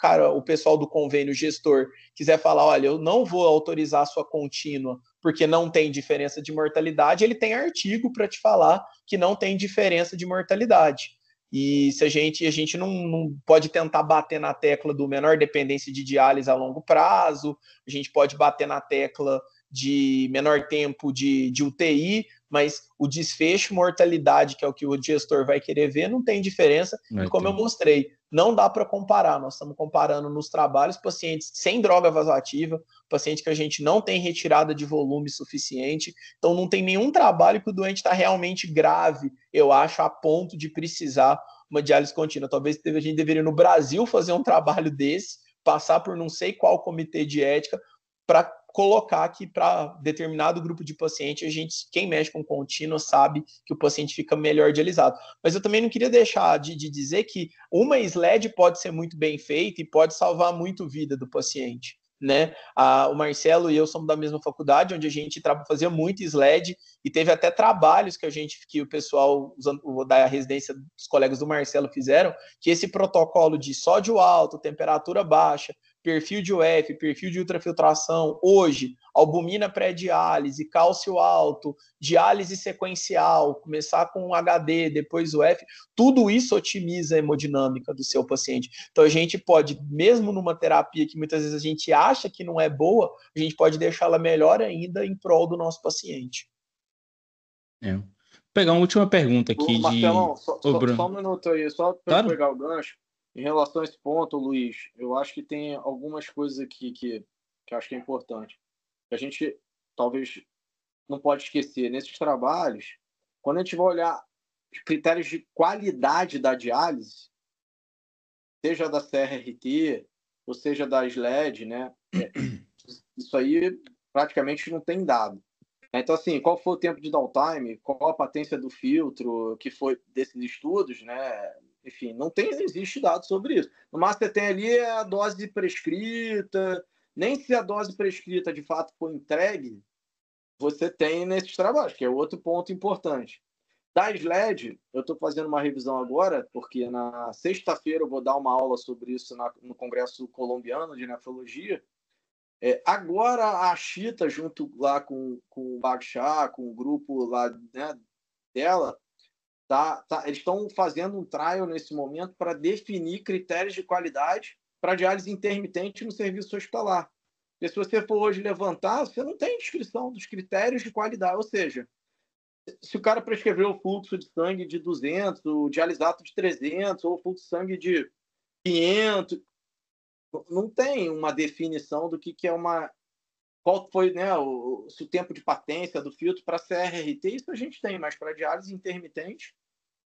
pessoal do convênio gestor quiser falar, olha, eu não vou autorizar a sua contínua porque não tem diferença de mortalidade, ele tem artigo para te falar que não tem diferença de mortalidade. E se a gente não pode tentar bater na tecla do menor dependência de diálise a longo prazo, a gente pode bater na tecla de menor tempo de UTI, mas o desfecho, mortalidade, que é o que o gestor vai querer ver, não tem diferença. E como eu mostrei, não dá para comparar. Nós estamos comparando nos trabalhos pacientes sem droga vasoativa, paciente que a gente não tem retirada de volume suficiente. Então, não tem nenhum trabalho que o doente está realmente grave, eu acho, a ponto de precisar uma diálise contínua. Talvez a gente deveria, no Brasil, fazer um trabalho desse, passar por não sei qual comitê de ética, para colocar que para determinado grupo de paciente, quem mexe com contínua sabe que o paciente fica melhor dialisado. Mas eu também não queria deixar de dizer que uma SLED pode ser muito bem feita e pode salvar muito vida do paciente, né? O Marcelo e eu somos da mesma faculdade, onde a gente fazia muito SLED e teve até trabalhos que o pessoal da residência dos colegas do Marcelo fizeram, que esse protocolo de sódio alto, temperatura baixa, perfil de UF, perfil de ultrafiltração, hoje, albumina pré-diálise, cálcio alto, diálise sequencial, começar com HD, depois UF, tudo isso otimiza a hemodinâmica do seu paciente. Então, a gente pode, mesmo numa terapia que muitas vezes a gente acha que não é boa, a gente pode deixá-la melhor ainda em prol do nosso paciente. Vou pegar uma última pergunta aqui Marcelão, só um minuto aí, só para pegar o gancho. Em relação a esse ponto, Luiz, eu acho que tem algumas coisas aqui que acho que é importante. Que a gente talvez não pode esquecer. Nesses trabalhos, quando a gente vai olhar os critérios de qualidade da diálise, seja da CRRT ou seja da SLED, né? Isso aí praticamente não tem dado. Então, assim, qual foi o tempo de downtime, qual a patência do filtro que foi desses estudos, né? Enfim, não existe dado sobre isso. No máximo, você tem ali a dose prescrita, nem se a dose prescrita de fato for entregue, você tem nesses trabalhos, que é outro ponto importante. Da SLED, eu estou fazendo uma revisão agora, porque na sexta-feira eu vou dar uma aula sobre isso no Congresso Colombiano de Nefrologia. Agora a Chita, junto lá com o Bagsha, com o grupo lá, né, dela, eles estão fazendo um trial nesse momento para definir critérios de qualidade para diálise intermitente no serviço hospitalar. Porque se você for hoje levantar, você não tem descrição dos critérios de qualidade. Ou seja, se o cara prescreveu o fluxo de sangue de 200, o dialisato de 300, ou o fluxo de sangue de 500, não tem uma definição do que é uma... Qual foi, né, o tempo de patência do filtro para CRRT, isso a gente tem, mas para diálise intermitente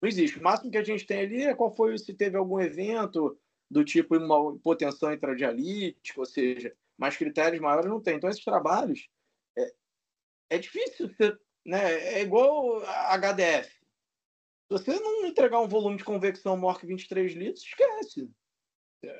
não existe. O máximo que a gente tem ali é qual foi, se teve algum evento do tipo uma hipotensão intradialítica, ou seja, mais critérios maiores não tem. Então, esses trabalhos, é difícil, né? É igual a HDF. Se você não entregar um volume de convecção maior que 23 litros, esquece.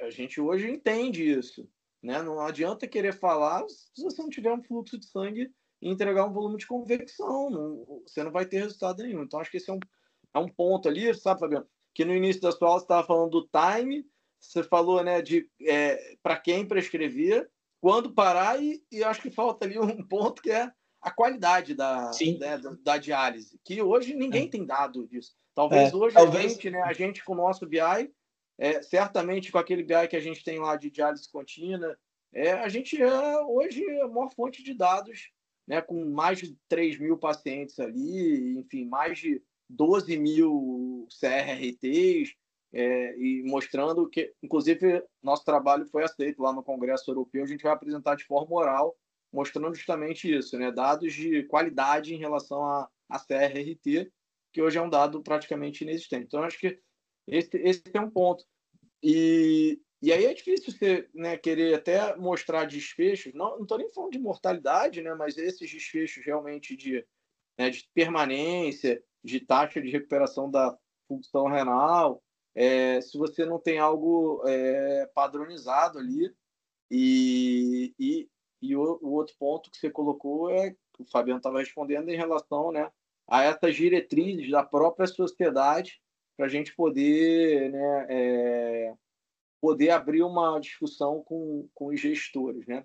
A gente hoje entende isso, né? Não adianta querer falar se você não tiver um fluxo de sangue e entregar um volume de convecção. Você não vai ter resultado nenhum. Então, acho que esse é um ponto ali, sabe, Fabiano? Que no início da sua aula você estava falando do time, você falou, né, de para quem prescrever, quando parar, e acho que falta ali um ponto que é a qualidade da diálise, que hoje ninguém tem dado disso. Talvez hoje a gente com o nosso BI, certamente com aquele BI que a gente tem lá de diálise contínua, a gente hoje a maior fonte de dados, né, com mais de 3 mil pacientes ali, enfim, mais de 12 mil CRRTs, e mostrando que, inclusive, nosso trabalho foi aceito lá no Congresso Europeu. A gente vai apresentar de forma oral, mostrando justamente isso, né? Dados de qualidade em relação a CRRT, que hoje é um dado praticamente inexistente. Então, acho que esse é um ponto. E aí é difícil você, né, querer até mostrar desfechos, não estou nem falando de mortalidade, né, mas esses desfechos realmente de permanência, de taxa de recuperação da função renal, se você não tem algo padronizado ali. E o outro ponto que você colocou que o Fabiano estava respondendo em relação, né, a essas diretrizes da própria sociedade para a gente poder, né, poder abrir uma discussão com os gestores, né?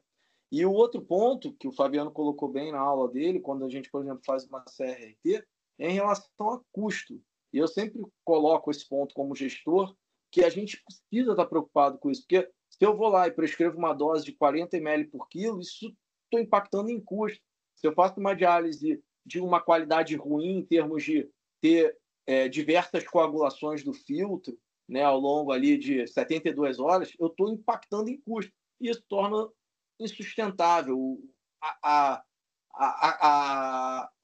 E o outro ponto que o Fabiano colocou bem na aula dele, quando a gente, por exemplo, faz uma CRT, é em relação a custo. E eu sempre coloco esse ponto como gestor, que a gente precisa estar preocupado com isso, porque se eu vou lá e prescrevo uma dose de 40 ml por quilo, isso estou impactando em custo. Se eu faço uma diálise de uma qualidade ruim em termos de ter diversas coagulações do filtro, né, ao longo ali de 72 horas, eu estou impactando em custo. E isso torna insustentável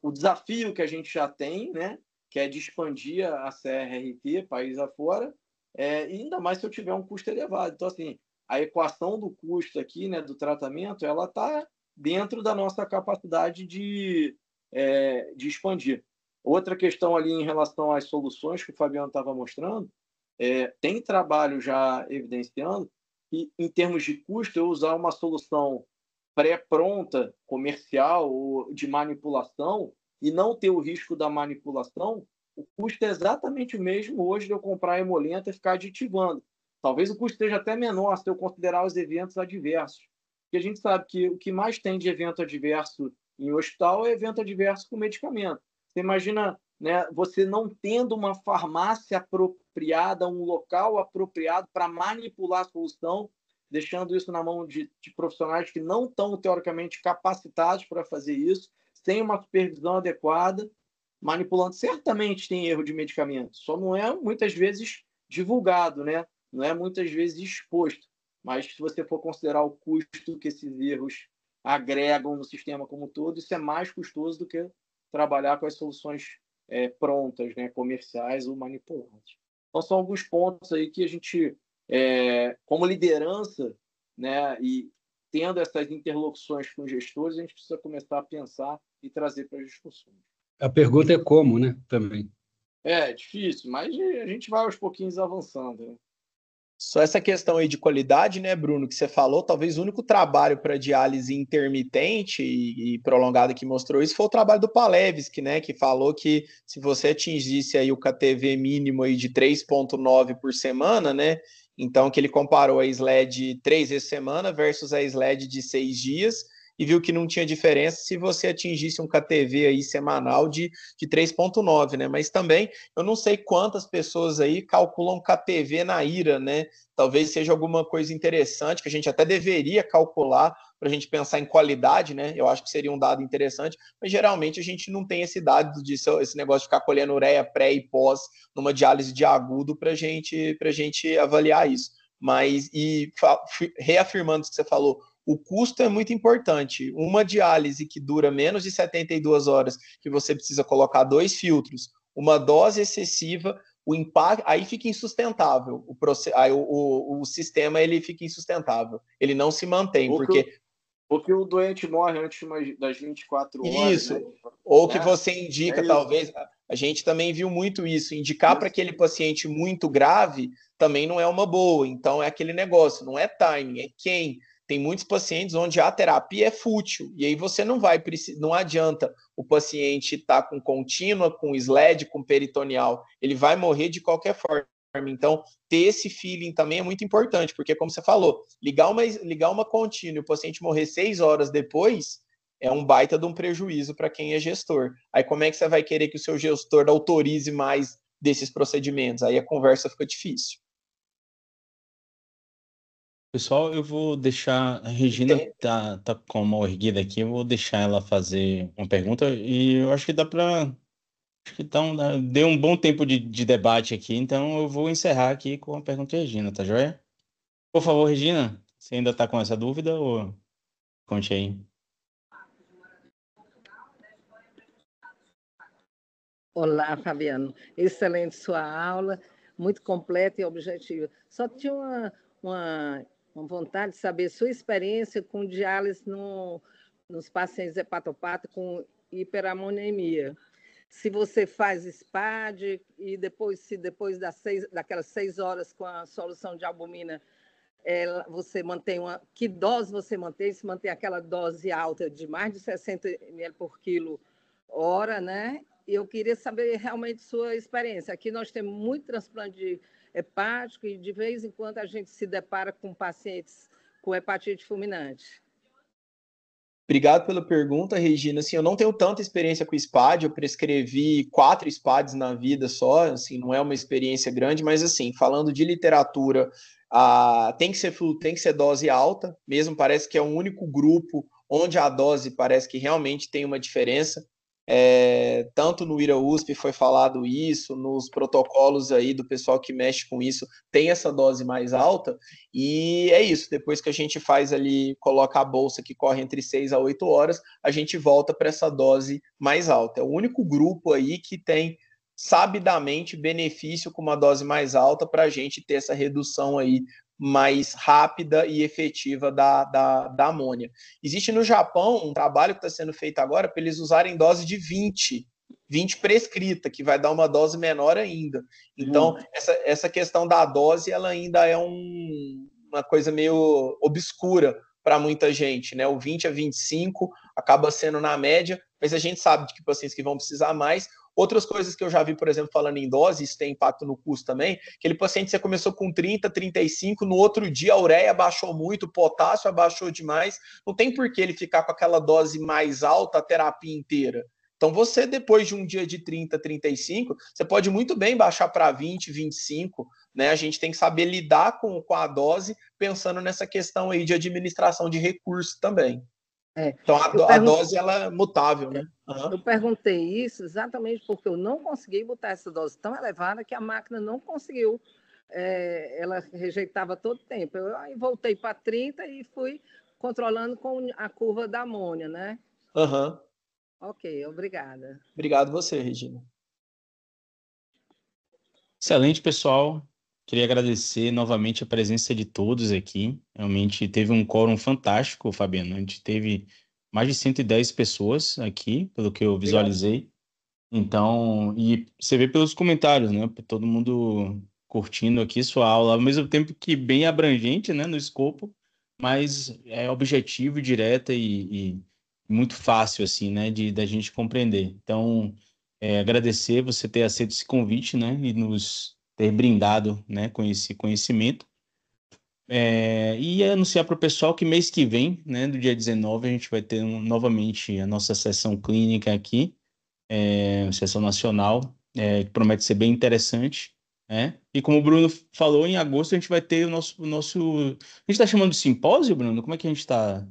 o desafio que a gente já tem, né, que é de expandir a CRRT país afora, e ainda mais se eu tiver um custo elevado. Então, assim, a equação do custo aqui, né, do tratamento, ela está dentro da nossa capacidade de expandir. Outra questão ali em relação às soluções que o Fabiano estava mostrando, tem trabalho já evidenciando que, em termos de custo, eu usar uma solução pré-pronta, comercial ou de manipulação e não ter o risco da manipulação, o custo é exatamente o mesmo hoje de eu comprar a Hemolenta e ficar aditivando. Talvez o custo seja até menor se eu considerar os eventos adversos. Porque a gente sabe que o que mais tem de evento adverso em hospital é evento adverso com medicamento. Você imagina, né, você não tendo uma farmácia apropriada, um local apropriado para manipular a solução, deixando isso na mão de profissionais que não estão, teoricamente, capacitados para fazer isso, sem uma supervisão adequada, manipulando. Certamente tem erro de medicamento, só não é, muitas vezes, divulgado, né? Não é, muitas vezes, exposto. Mas, se você for considerar o custo que esses erros agregam no sistema como um todo, isso é mais custoso do que trabalhar com as soluções prontas, né, comerciais ou manipulantes. Então, são alguns pontos aí que a gente, como liderança, né, e tendo essas interlocuções com os gestores, a gente precisa começar a pensar e trazer para as discussões. A pergunta é como, né, também. É difícil, mas a gente vai aos pouquinhos avançando, né? Só essa questão aí de qualidade, né, Bruno, que você falou, talvez o único trabalho para diálise intermitente e prolongada que mostrou isso foi o trabalho do Palevski, né, que falou que se você atingisse aí o KTV mínimo aí de 3,9 por semana, né, então que ele comparou a SLED 3 vezes semana versus a SLED de 6 dias, e viu que não tinha diferença se você atingisse um KTV aí semanal de 3,9, né? Mas também eu não sei quantas pessoas aí calculam KTV na IRA, né? Talvez seja alguma coisa interessante que a gente até deveria calcular para a gente pensar em qualidade, né? Eu acho que seria um dado interessante, mas geralmente a gente não tem esse dado disso, esse negócio de ficar colhendo ureia pré e pós numa diálise de agudo para a gente avaliar isso. Mas, reafirmando o que você falou, o custo é muito importante. Uma diálise que dura menos de 72 horas, que você precisa colocar 2 filtros, uma dose excessiva, o impacto aí fica insustentável. O sistema ele fica insustentável. Ele não se mantém, porque o doente morre antes das 24 horas. Isso. Né? Ou que você indica, talvez. A gente também viu muito isso. Indicar para aquele paciente muito grave também não é uma boa. Então, é aquele negócio, não é timing, é quem. Tem muitos pacientes onde a terapia é fútil, e aí você não adianta o paciente estar com contínua, com SLED, com peritoneal, ele vai morrer de qualquer forma. Então, ter esse feeling também é muito importante, porque como você falou, ligar uma contínua e o paciente morrer 6 horas depois é um baita de um prejuízo para quem é gestor. Aí como é que você vai querer que o seu gestor autorize mais desses procedimentos? Aí a conversa fica difícil. Pessoal, eu vou deixar a Regina tá com a mão erguida aqui, eu vou deixar ela fazer uma pergunta e eu acho que dá para deu um bom tempo de debate aqui, então eu vou encerrar aqui com a pergunta de Regina, tá joia? Por favor, Regina, você ainda está com essa dúvida ou conte aí? Olá, Fabiano. Excelente sua aula, muito completa e objetiva. Só tinha uma vontade de saber sua experiência com diálise nos pacientes hepatopatas com hiperamonemia. Se você faz SPAD e depois daquelas 6 horas com a solução de albumina, você mantém que dose você mantém? Se mantém aquela dose alta de mais de 60 ml por quilo hora, né? E eu queria saber realmente sua experiência. Aqui nós temos muito transplante hepático e de vez em quando a gente se depara com pacientes com hepatite fulminante. Obrigado pela pergunta, Regina. Assim, eu não tenho tanta experiência com SPAD, eu prescrevi 4 SPADs na vida só, assim, não é uma experiência grande, mas assim, falando de literatura, tem que ser dose alta, mesmo parece que é o único grupo onde a dose parece que realmente tem uma diferença. Tanto no IRA-USP foi falado isso, nos protocolos aí do pessoal que mexe com isso, tem essa dose mais alta, e é isso, depois que a gente faz ali, coloca a bolsa que corre entre 6 a 8 horas, a gente volta para essa dose mais alta. É o único grupo aí que tem sabidamente benefício com uma dose mais alta para a gente ter essa redução aí mais rápida e efetiva da amônia. Existe no Japão um trabalho que está sendo feito agora para eles usarem dose de 20 prescrita, que vai dar uma dose menor ainda. Então, essa questão da dose, ela ainda é uma coisa meio obscura para muita gente, né? O 20 a 25 acaba sendo na média, mas a gente sabe de que pacientes que vão precisar mais. Outras coisas que eu já vi, por exemplo, falando em dose, isso tem impacto no custo também, aquele paciente você começou com 30, 35, no outro dia a ureia abaixou muito, o potássio abaixou demais, não tem por que ele ficar com aquela dose mais alta a terapia inteira. Então você, depois de um dia de 30, 35, você pode muito bem baixar para 20, 25, né? A gente tem que saber lidar com a dose, pensando nessa questão aí de administração de recursos também. Então, a dose ela é mutável, né? Eu perguntei isso exatamente porque eu não consegui botar essa dose tão elevada que a máquina não conseguiu. Ela rejeitava todo o tempo. Eu aí voltei para 30 e fui controlando com a curva da amônia, né? Ok, obrigada. Obrigado você, Regina. Excelente, pessoal. Queria agradecer novamente a presença de todos aqui. Realmente teve um quórum fantástico, Fabiano. A gente teve mais de 110 pessoas aqui, pelo que eu visualizei. Então, e você vê pelos comentários, né? Todo mundo curtindo aqui sua aula, ao mesmo tempo que bem abrangente, né, no escopo, mas é objetivo, direta e muito fácil, assim, né, da gente compreender. Então, agradecer você ter aceito esse convite, né, e nos ter brindado, né, com esse conhecimento. E anunciar para o pessoal que mês que vem, né, do dia 19, a gente vai ter novamente a nossa sessão clínica aqui, sessão nacional, que promete ser bem interessante, né? E como o Bruno falou, em agosto a gente vai ter o nosso... A gente está chamando de simpósio, Bruno? Como é que a gente está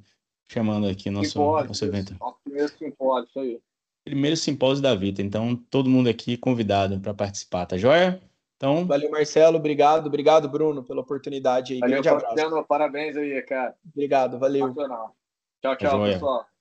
chamando aqui o nosso evento? Nosso primeiro simpósio, isso aí. Primeiro simpósio da Vita. Então, todo mundo aqui convidado para participar, tá joia? Então... Valeu, Marcelo. Obrigado, Bruno, pela oportunidade aí. Valeu, grande abraço. Parabéns aí, cara. Obrigado, valeu. Tchau, pessoal.